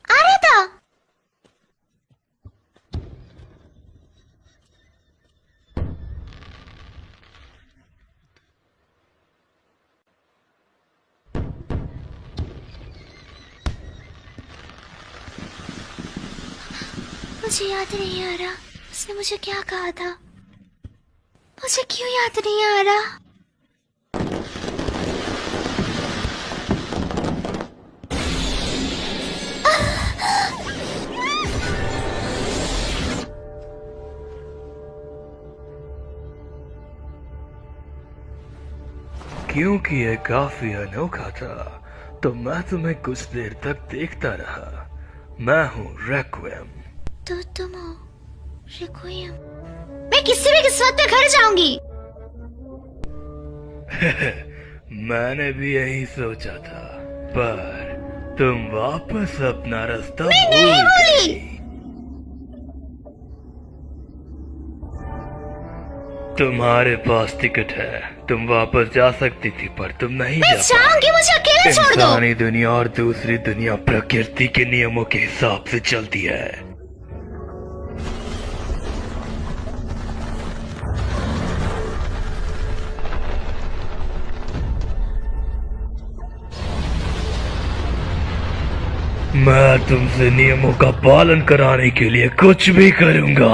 आ रहा था। मुझे याद नहीं आ रहा उसने मुझे क्या कहा था। मुझे क्यों याद नहीं आ रहा। क्योंकि ये काफी अनोखा था तो मैं तुम्हें कुछ देर तक देखता रहा। मैं हूँ रेक्विएम। तो तुम हो रेक्विएम। मैं किसी भी किस्मत में घर जाऊंगी। मैंने भी यही सोचा था पर तुम वापस अपना रास्ता मैं नहीं भूल भूली। गई। तुम्हारे पास टिकट है, तुम वापस जा सकती थी पर तुम नहीं मैं जा जाऊंगी, मुझे अकेले छोड़ दो। इंसानी दुनिया और दूसरी दुनिया प्रकृति के नियमों के हिसाब से चलती है। मैं तुमसे नियमों का पालन कराने के लिए कुछ भी करूंगा।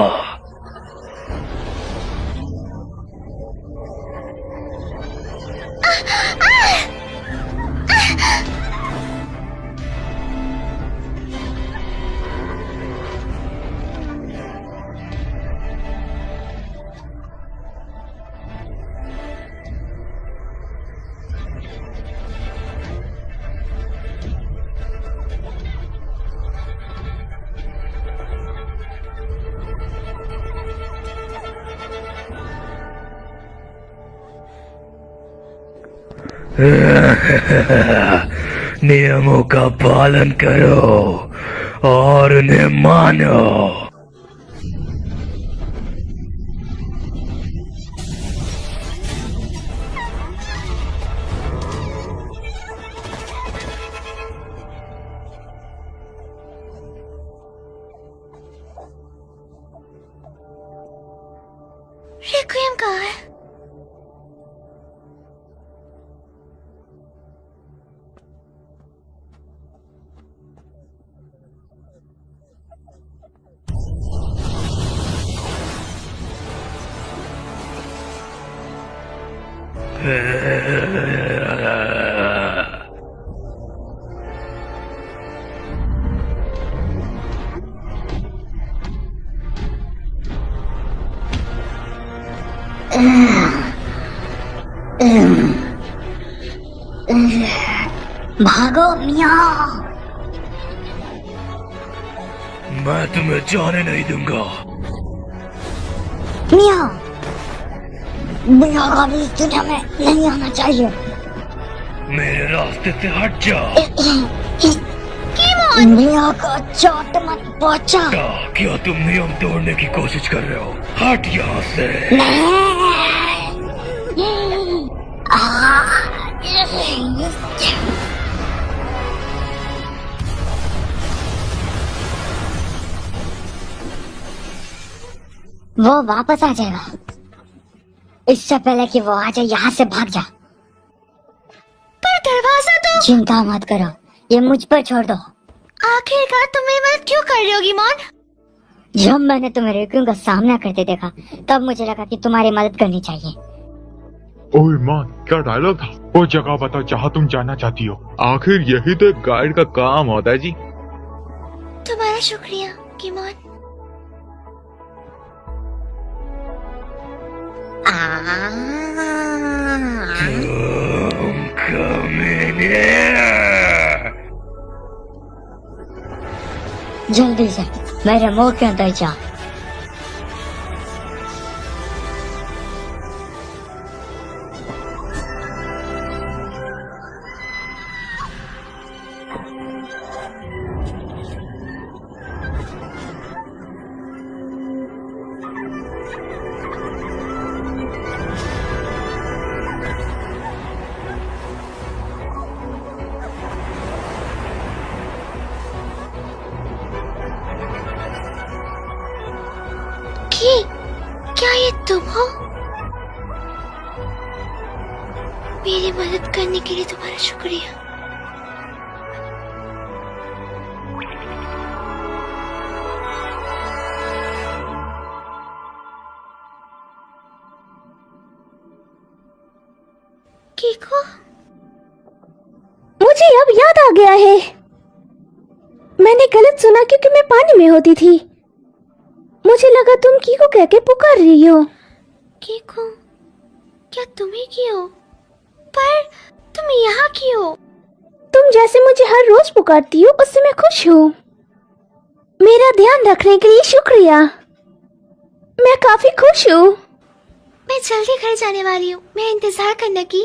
नियमों का पालन करो और उन्हें मानो। रेक्विएम कहाँ है? भागो मियाँ। मैं तुम्हें जाने नहीं दूंगा। मियाँ मियाँ कभी इस दुनिया में नहीं आना चाहिए। मेरे रास्ते से हट जा। मियाँ का चोट मत पहुँचा। क्या तुम नियम तोड़ने की कोशिश कर रहे हो? हट यहाँ से। वो वापस आ जाएगा। इससे पहले कि वो आ जाए यहाँ से भाग जा। पर दरवाजा तो। चिंता मत करो, ये मुझ पर छोड़ दो। आखिरकार तुम मेरी मदद क्यों कर रही हो गिमोन? जब मैंने तुम्हें रेक्विएम का सामना करते देखा तब मुझे लगा कि तुम्हारी मदद करनी चाहिए। ओए माँ, क्या डायलॉग था? वो जगह बताओ जहाँ तुम जाना चाहती हो। आखिर यही तो एक गाइड का काम होता है जी। तुम्हारा शुक्रिया गिमोन। जल्दी से मेरे मुंह के अंदर जा। क्या ये तुम हो? मेरी मदद करने के लिए तुम्हारा शुक्रिया। कीको, मुझे अब याद आ गया है, मैंने गलत सुना क्योंकि मैं पानी में होती थी। मुझे लगा तुम कीको कह के पुकार रही हो। कीको, क्या तुम ही की हो? पर तुम यहाँ की हो? तुम जैसे मुझे हर रोज पुकारती हो उससे मैं खुश हूँ। मेरा ध्यान रखने के लिए शुक्रिया, मैं काफी खुश हूँ। मैं जल्दी घर जाने वाली हूँ, मैं इंतजार करने की।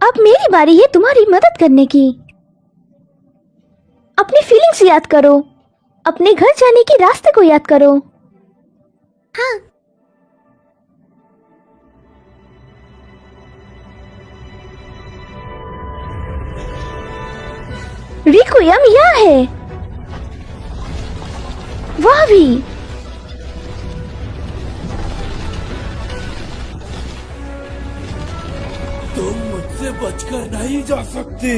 अब मेरी बारी है तुम्हारी मदद करने की। अपनी फीलिंग्स याद करो, अपने घर जाने के रास्ते को याद करो। हाँ, रिक्वियम यहाँ है, वह भी। तुम मुझसे बचकर नहीं जा सकते।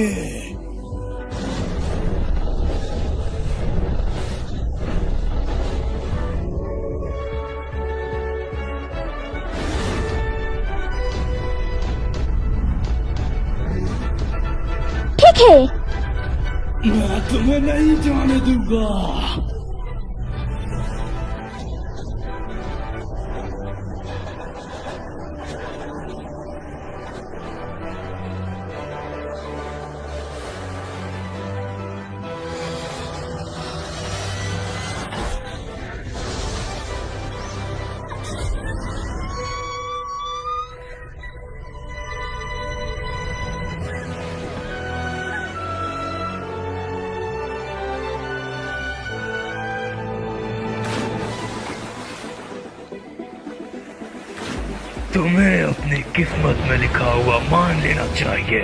ठीक है, मैं तुम्हें नहीं जाने दूंगा। तुम्हें अपनी किस्मत में लिखा हुआ मान लेना चाहिए।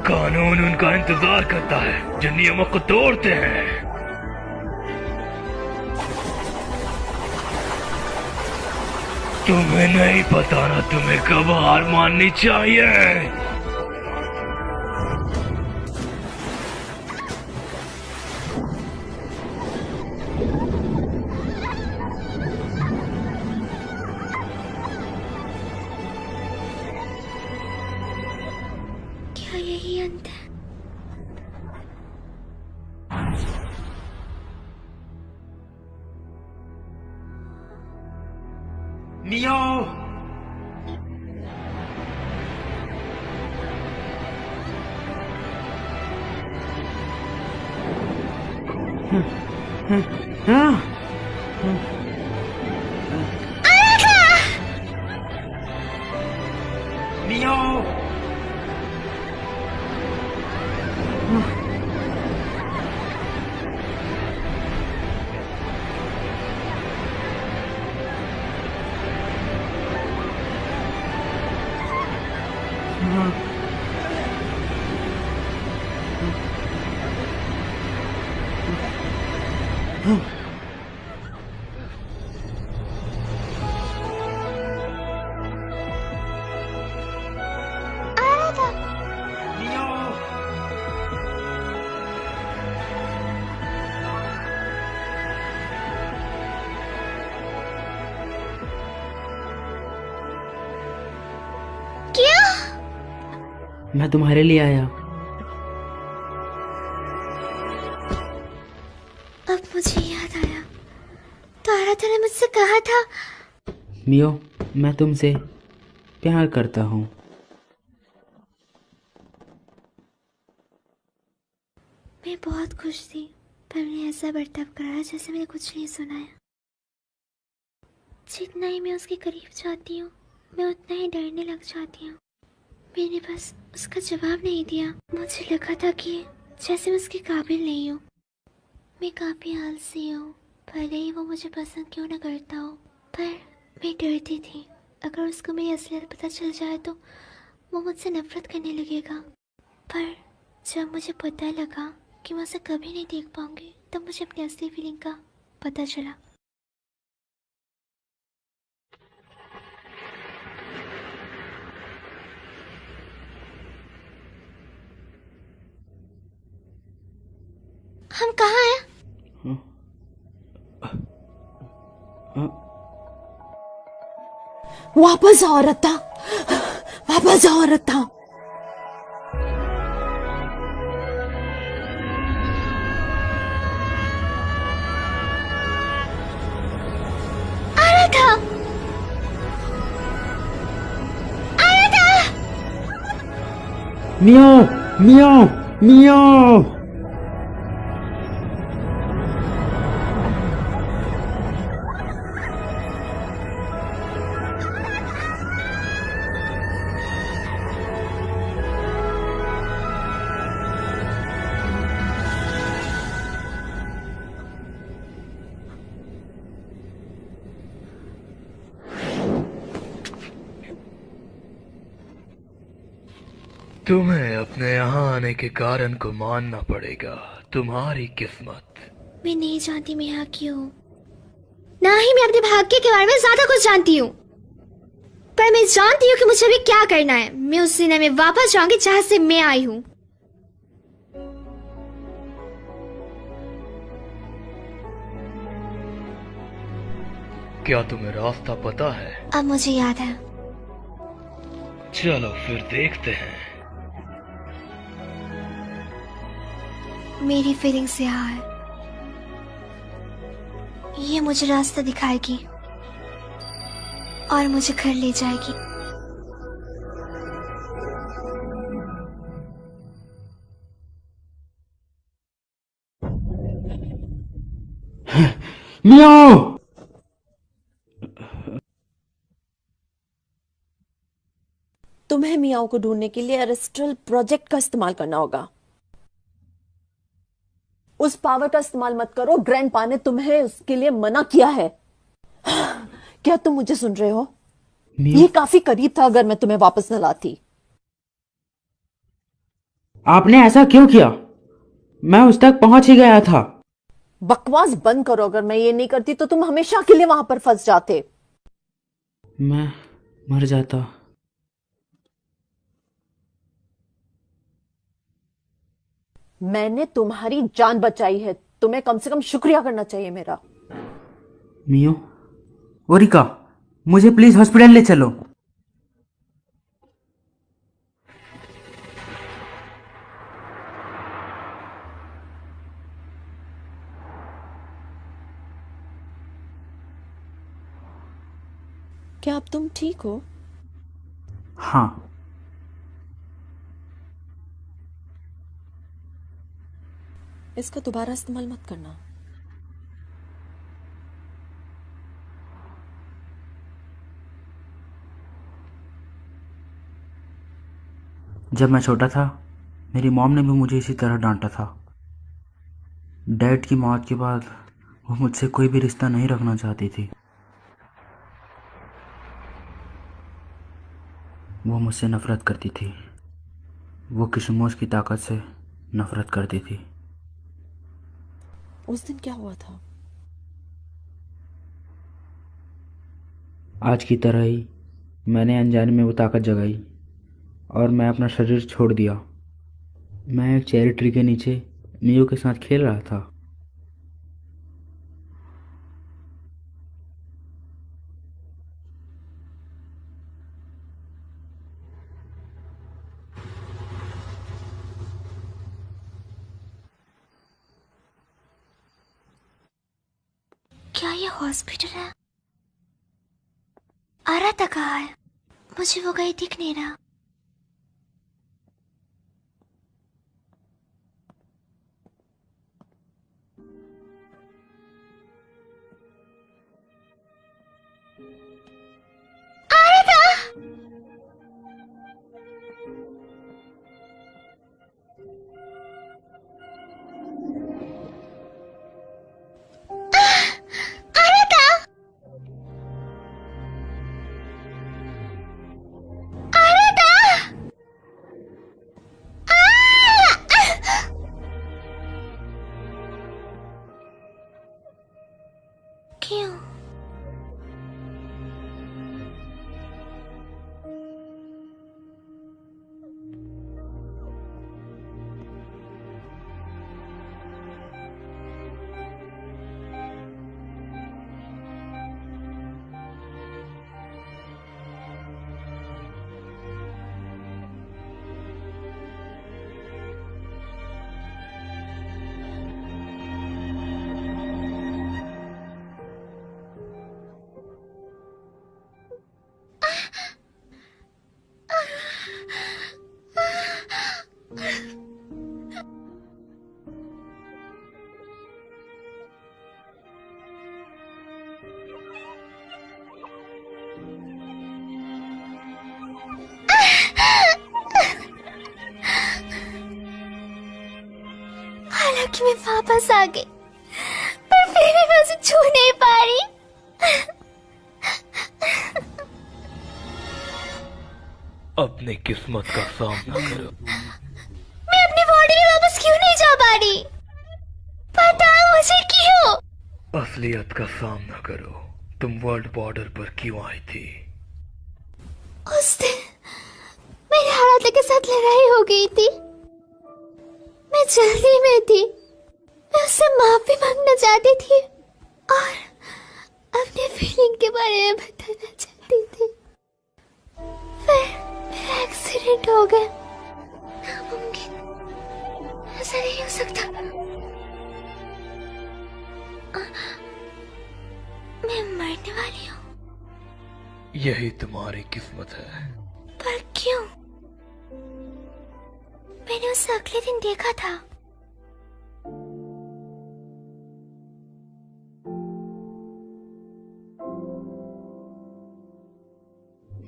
कानून उनका इंतजार करता है जो नियमों को तोड़ते हैं। तुम्हें नहीं पता ना तुम्हें कब हार माननी चाहिए। क्या यही अंत है? नियो, नियो, नियो, क्या? मैं तुम्हारे लिए आया। अब मुझे याद आया, तो आराधना ने मुझसे कहा था। मियो, मैं तुमसे प्यार करता हूँ। मैं बहुत खुश थी, पर मैंने ऐसा बर्ताव करा जैसे मैंने कुछ नहीं सुना है। जितना ही मैं उसके करीब जाती हूँ, मैं उतना ही डरने लग जाती हूँ। मैंने बस उसका जवाब नहीं दिया। मुझे लगा था कि जैसे मैं उसके काबिल नहीं हूँ। मैं काफ़ी आलसी हूँ, भले ही वो मुझे पसंद क्यों ना करता हो, पर मैं डरती थी अगर उसको मेरी असलियत पता चल जाए तो वो मुझसे नफरत करने लगेगा। पर जब मुझे पता लगा कि मैं उसे कभी नहीं देख पाऊंगी, तब मुझे अपनी असली फीलिंग का पता चला। हम कहाँ हैं? वापस आओ रत्ता, वापस आओ रत्ता। मियाओ मियाओ मियाओ। तुम्हें अपने यहाँ आने के कारण को मानना पड़ेगा। तुम्हारी किस्मत। मैं नहीं जानती मैं यहाँ क्यों हूँ, ना ही मैं अपने भाग्य के बारे में ज्यादा कुछ जानती हूँ, पर मैं जानती हूँ कि मुझे अभी क्या करना है। मैं उस सिने में वापस जाऊंगी जहाँ से मैं आई हूँ। क्या तुम्हें रास्ता पता है? अब मुझे याद है। चलो फिर देखते हैं। मेरी फीलिंग्स यहाँ है, ये मुझे रास्ता दिखाएगी और मुझे घर ले जाएगी। मियाओ। तुम्हें मियाओ को ढूंढने के लिए एरिस्टल प्रोजेक्ट का इस्तेमाल करना होगा। उस पावर का इस्तेमाल मत करो, ग्रैंडपा ने तुम्हें उसके लिए मना किया है। क्या तुम मुझे सुन रहे हो? ये काफी करीब था अगर मैं तुम्हें वापस न लाती। आपने ऐसा क्यों किया? मैं उस तक पहुंच ही गया था। बकवास बंद करो, अगर मैं ये नहीं करती तो तुम हमेशा के लिए वहां पर फंस जाते। मैं मर जाता। मैंने तुम्हारी जान बचाई है, तुम्हें कम से कम शुक्रिया करना चाहिए मेरा। मियो, ओरिका, मुझे प्लीज हॉस्पिटल ले चलो। क्या अब तुम ठीक हो? हाँ। इसका दोबारा इस्तेमाल मत करना। जब मैं छोटा था मेरी मॉम ने भी मुझे इसी तरह डांटा था। डैड की मौत के बाद वो मुझसे कोई भी रिश्ता नहीं रखना चाहती थी। वो मुझसे नफरत करती थी। वो किशमोश की ताकत से नफरत करती थी। उस दिन क्या हुआ था? आज की तरह ही मैंने अनजाने में वो ताकत जगाई और मैं अपना शरीर छोड़ दिया। मैं एक चेरी ट्री के नीचे मियो के साथ खेल रहा था। क्या ये हॉस्पिटल है? आराता कहाँ है? मुझे वो कहीं दिख नहीं रहा। आराता! कि मैं वापस आ गई, पर फिर भी मैं उसे छू नहीं पा रही। अपनी किस्मत का सामना करो। मैं अपनी बॉडी में वापस क्यों नहीं जा पा रही? बताओ मुझे क्यों? असलियत का सामना करो। तुम वर्ल्ड बॉर्डर पर क्यों आई थी? उस दिन मेरे हालात के साथ लड़ाई हो गई थी। मैं जल्दी में थी। मैं उससे माफी मांगना चाहती थी और अपने फीलिंग के बारे में बताना चाहती थी। फिर मेरा एक्सीडेंट हो गया। नामुमकिन, ऐसा नहीं हो सकता। मैं मरने वाली हूँ। यही तुम्हारी किस्मत है। पर क्यों? मैंने उसे अगले दिन देखा था।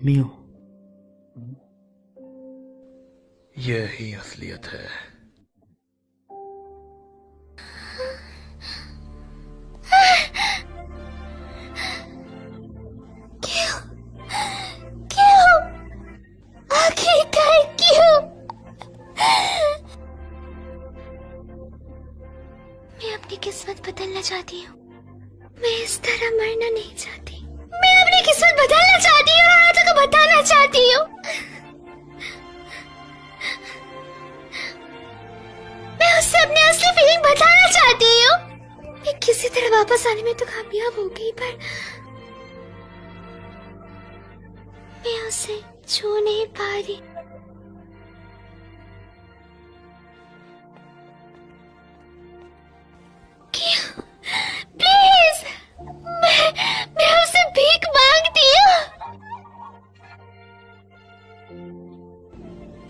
मियो, यही असलियत है। क्यों? क्यों? आखिरकार क्यों? मैं अपनी किस्मत बदलना चाहती हूँ। मैं इस तरह मरना नहीं चाहती। मैं अपनी किस्मत बदलना चाहती हूँ और हालातों को बताना चाहती हूँ। मैं उससे अपनी असली फीलिंग बताना चाहती हूँ। मैं किसी तरह वापस आने में तो कामयाब हो गई, पर मैं उसे छू नहीं पा रही। क्यों? प्लीज, मैं उससे भीख मांगती हूँ।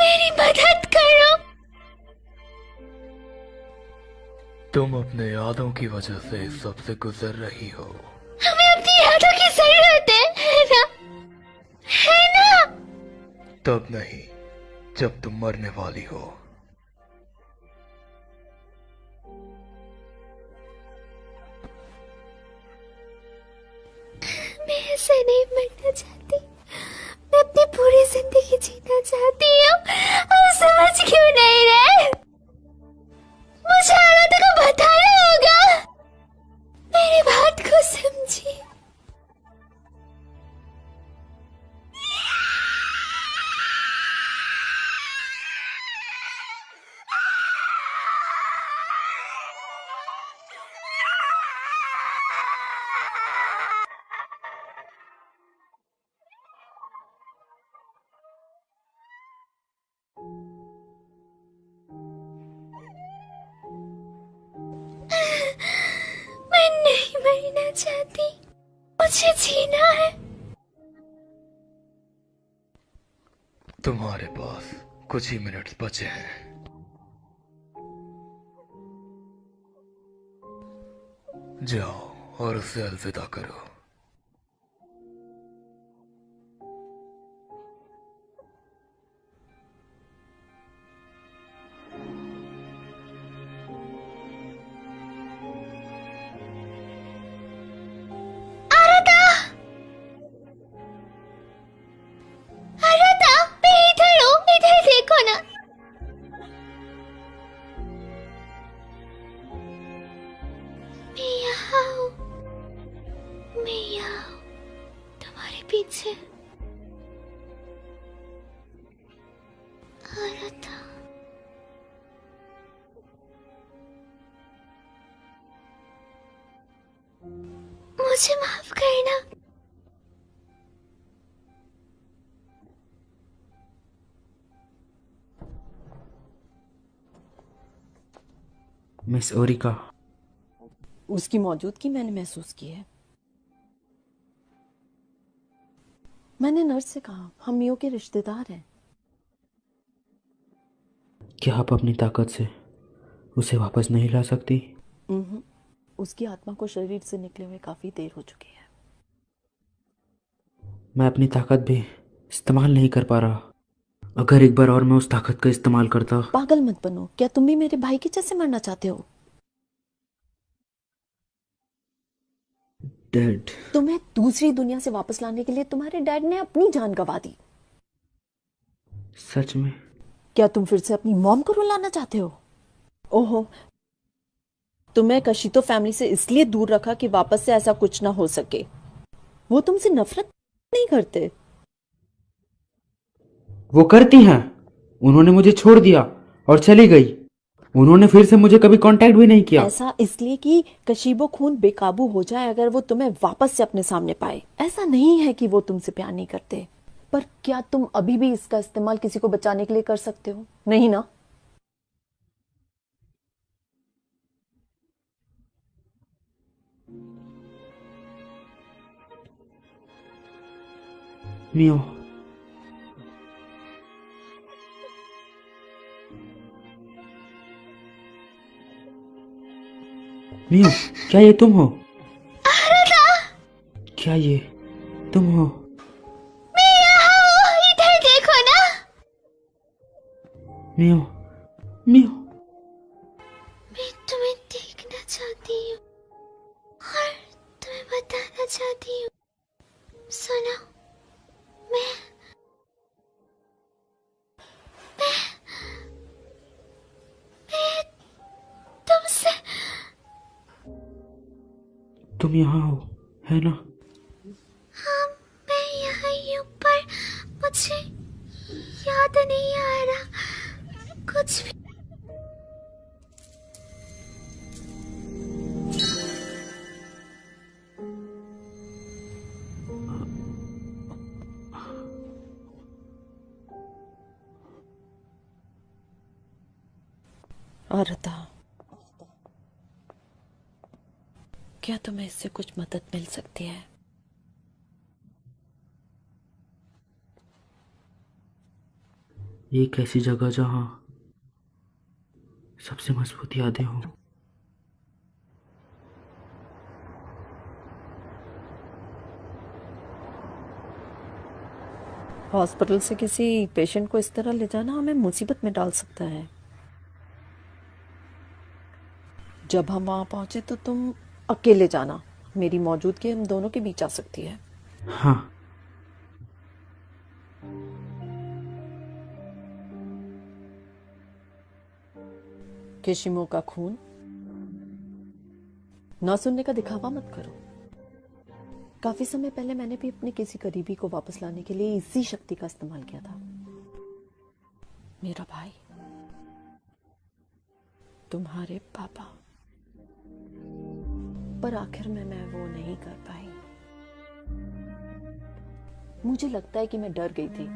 मेरी मदद करो। तुम अपने यादों की वजह से सबसे गुजर रही हो। हमें अपनी यादों की जरूरत है ना? है ना? तब नहीं जब तुम मरने वाली हो। मैं ऐसे नहीं मरना चाहती। मैं अपनी पूरी जिंदगी जीना चाहती हूँ। और समझ क्यों नहीं रहे? मुझे हालातों को बताना होगा। मेरी बात को समझिए। मैं नहीं मरना चाहती। मुझे जीना है। तुम्हारे पास कुछ ही मिनट बचे हैं। जाओ और उसे अलविदा करो। पीछे आ रहा था। मुझे माफ करना। मिस ओरिका, उसकी मौजूदगी मैंने महसूस की है। मैंने नर्स से कहा हम मियो के रिश्तेदार हैं। क्या आप अपनी ताकत से उसे वापस नहीं ला सकती? उसकी आत्मा को शरीर से निकले हुए काफी देर हो चुकी है। मैं अपनी ताकत भी इस्तेमाल नहीं कर पा रहा। अगर एक बार और मैं उस ताकत का इस्तेमाल करता। पागल मत बनो। क्या तुम भी मेरे भाई के जैसे मरना चाहते हो? डेड। तुम्हें दूसरी दुनिया से वापस लाने के लिए तुम्हारे डैड ने अपनी जान गंवा दी। सच में? क्या तुम फिर से अपनी मॉम को रुलाना चाहते हो? ओहो, तुम्हें कशितो फैमिली से इसलिए दूर रखा कि वापस से ऐसा कुछ ना हो सके। वो तुमसे नफरत नहीं करते। वो करती हैं। उन्होंने मुझे छोड़ दिया और चली गई। उन्होंने फिर से मुझे कभी कांटेक्ट भी नहीं किया। ऐसा इसलिए कि कशीबो खून बेकाबू हो जाए अगर वो तुम्हें वापस से अपने सामने पाए। ऐसा नहीं है कि वो तुमसे प्यार नहीं करते, पर क्या तुम अभी भी इसका इस्तेमाल किसी को बचाने के लिए कर सकते हो? नहीं ना? मियो, मियो, क्या ये तुम हो? क्या ये तुम हो? मैं यहाँ हूँ, इधर देखो ना। मियो, मियो, मैं तुम्हें देखना चाहती हूँ और तुम्हें बताना चाहती हूँ। सुनो, मैं तुमसे। तुम यहाँ हो, है ना? हाँ, मैं यहाँ ही हूँ, पर मुझे याद नहीं आ रहा कुछ भी। आरता, क्या तुम्हें इससे कुछ मदद मिल सकती है? एक ऐसी जगह जहाँ सबसे मजबूत यादें हो। हॉस्पिटल से किसी पेशेंट को इस तरह ले जाना हमें मुसीबत में डाल सकता है। जब हम वहां पहुंचे तो तुम अकेले जाना। मेरी मौजूदगी हम दोनों के बीच आ सकती है। हाँ। केशिमो का खून ना सुनने का दिखावा मत करो। काफी समय पहले मैंने भी अपने किसी करीबी को वापस लाने के लिए इसी शक्ति का इस्तेमाल किया था। मेरा भाई, तुम्हारे पापा, पर आखिर में मैं वो नहीं कर पाई। मुझे लगता है कि मैं डर गई थी।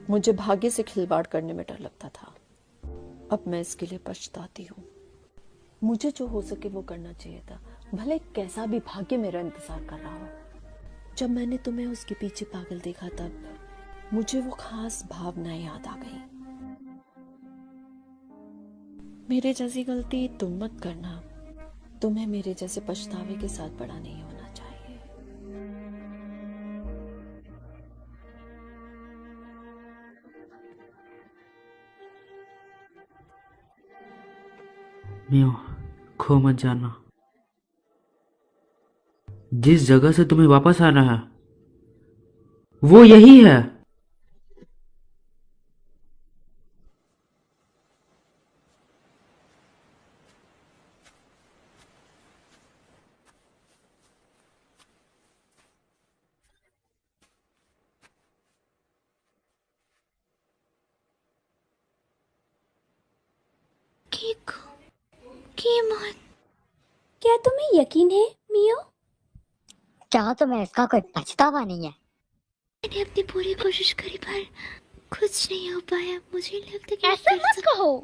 मुझे भाग्य से खिलवाड़ करने में डर लगता था। अब मैं इसके लिए पछताती हूँ। मुझे जो हो सके वो करना चाहिए था, भले कैसा भी भाग्य मेरा इंतजार कर रहा हो। जब मैंने तुम्हें उसके पीछे पागल देखा तब मुझे वो खास भावनाएं याद आ गई। मेरे जैसी गलती तुम मत करना। तुम्हें मेरे जैसे पछतावे के साथ बड़ा नहीं होना चाहिए। मियो, खो मत जाना। जिस जगह से तुम्हें वापस आना है वो यही है। क्या तुम्हें यकीन है मियो? क्या तुम्हें इसका कोई पछतावा नहीं है? मैंने अपनी पूरी कोशिश करी पर कुछ नहीं हो पाया। मुझे लगता कि ऐसा मत कहो।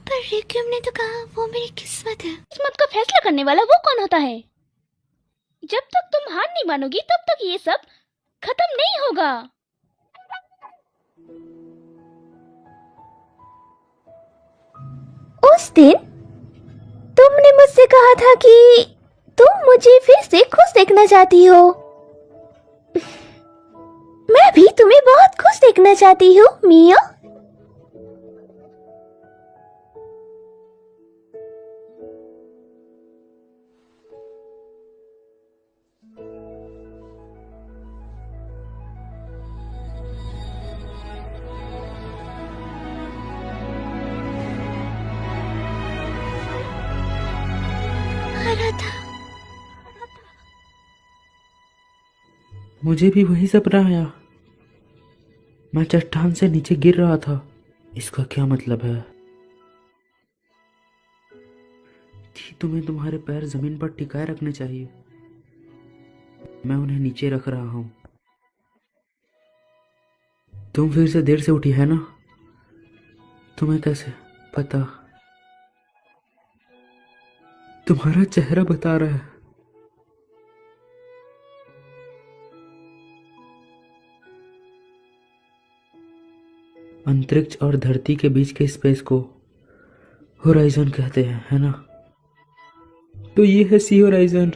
पर रिक्यूम ने तो कहा वो मेरी किस्मत है। किस्मत का फैसला करने वाला वो कौन होता है? जब तक तुम हार नहीं मानोगी तब तक ये सब खत्म नहीं होगा। उस दिन तुमने मुझसे कहा था कि तुम मुझे फिर से खुश देखना चाहती हो। मैं भी तुम्हें बहुत खुश देखना चाहती हूँ मियो। रहा था। मुझे भी वही सपना आया। मैं चट्टान से नीचे गिर रहा था। इसका क्या मतलब है? तुम्हें तुम्हारे पैर जमीन पर टिकाए रखने चाहिए। मैं उन्हें नीचे रख रहा हूं। तुम फिर से देर से उठी है ना? तुम्हें कैसे पता? तुम्हारा चेहरा बता रहा है। अंतरिक्ष और धरती के बीच के स्पेस को होराइजन कहते हैं, है ना? तो ये है सी होराइजन।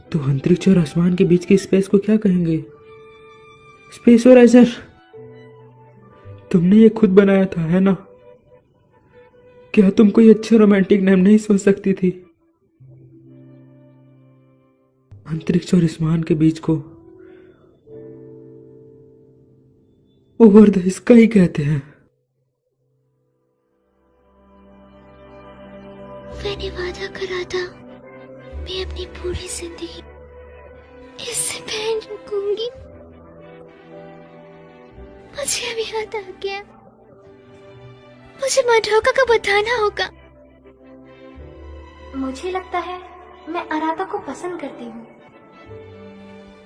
तो अंतरिक्ष और आसमान के बीच के स्पेस को क्या कहेंगे? Space horizon. तुमने ये खुद बनाया था, है ना? क्या तुम कोई अच्छा रोमांटिक नाम नहीं सोच सकती थी? अंतरिक्ष और आसमान के बीच को ओवर द स्काई कहते हैं। मैंने वादा करा था मैं अपनी पूरी जिंदगी इससे पहन रखूंगी। मुझे अभी याद आ गया। मुझे मडोका को बताना होगा। मुझे लगता है मैं आराधा को पसंद करती हूँ।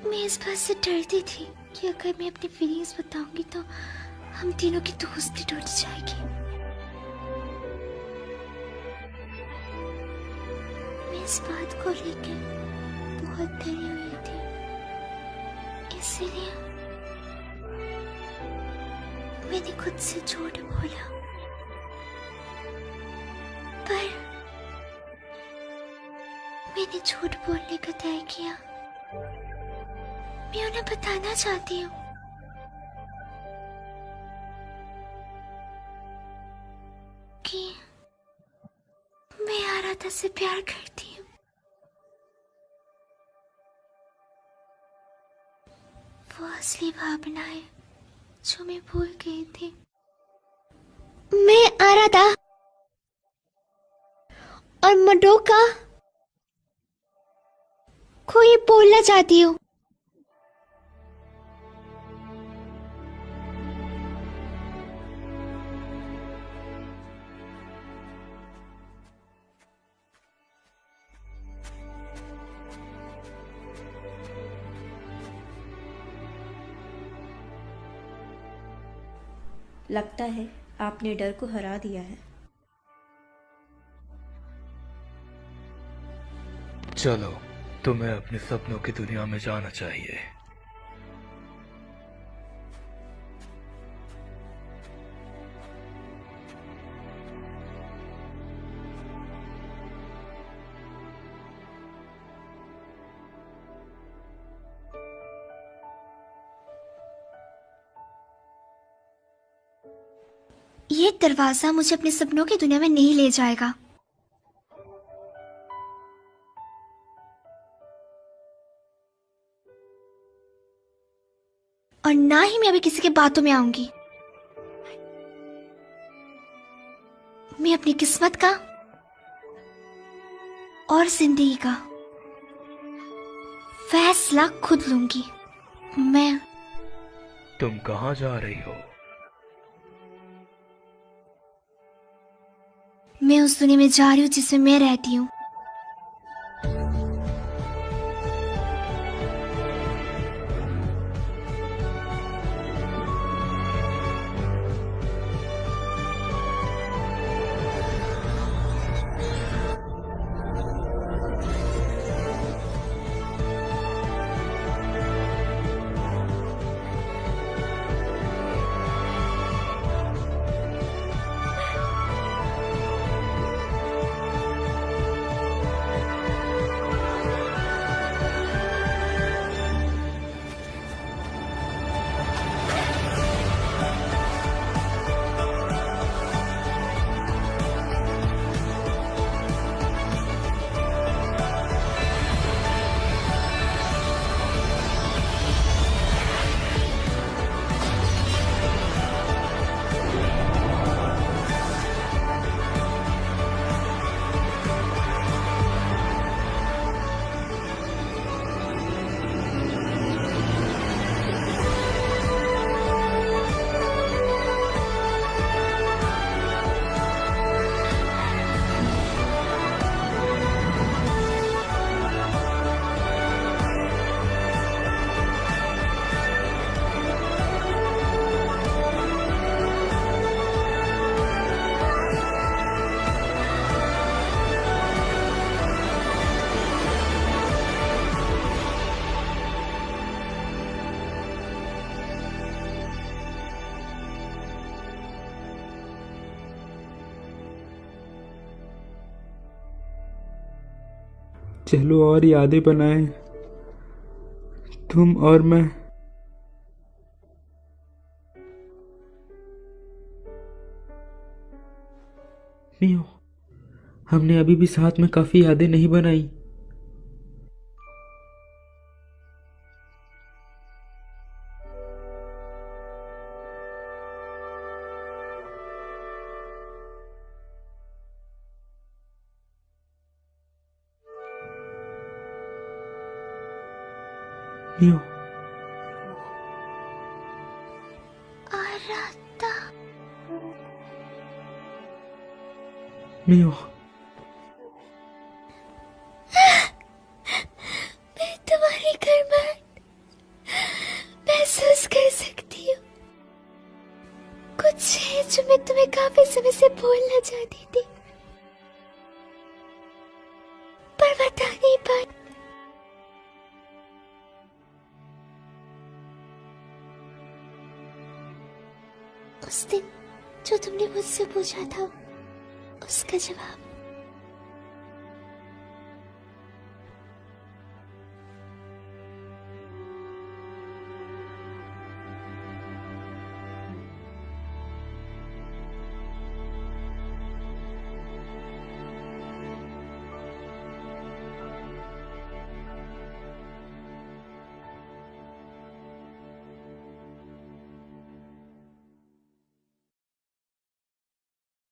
मैं इस बात से डरती थी कि अगर मैं अपनी फीलिंग्स बताऊंगी तो हम तीनों की दोस्ती टूट जाएगी। मैं इस बात को लेकर बहुत डरी हुई थी, इसीलिए मैंने खुद से झूठ बोला। पर मैंने झूठ बोलने का तय किया। मैं उन्हें बताना चाहती हूँ कि मैं आराधा से प्यार करती हूँ। वो असली भावना है जो मैं भूल गई थी। मैं आराधा और मडोका को ये बोलना चाहती हूँ। लगता है आपने डर को हरा दिया है। चलो, तुम्हें अपने सपनों की दुनिया में जाना चाहिए। ये दरवाजा मुझे अपने सपनों की दुनिया में नहीं ले जाएगा। और ना ही मैं अभी किसी की बातों में आऊंगी। मैं अपनी किस्मत का और जिंदगी का फैसला खुद लूंगी। तुम कहाँ जा रही हो? मैं उस दुनिया में जा रही हूँ जिसमें मैं रहती हूँ। चलो और यादें बनाएं, तुम और मैं। मियो, हमने अभी भी साथ में काफी यादें नहीं बनाई। मियो, आराधा, मियो, मैं तुम्हारी गर्माहट महसूस कर सकती हूँ। कुछ है जो मैं तुम्हें काफी समय से बोलना चाहती थी, पर बता नहीं पाई। उस दिन जो तुमने मुझसे पूछा था, उसका जवाब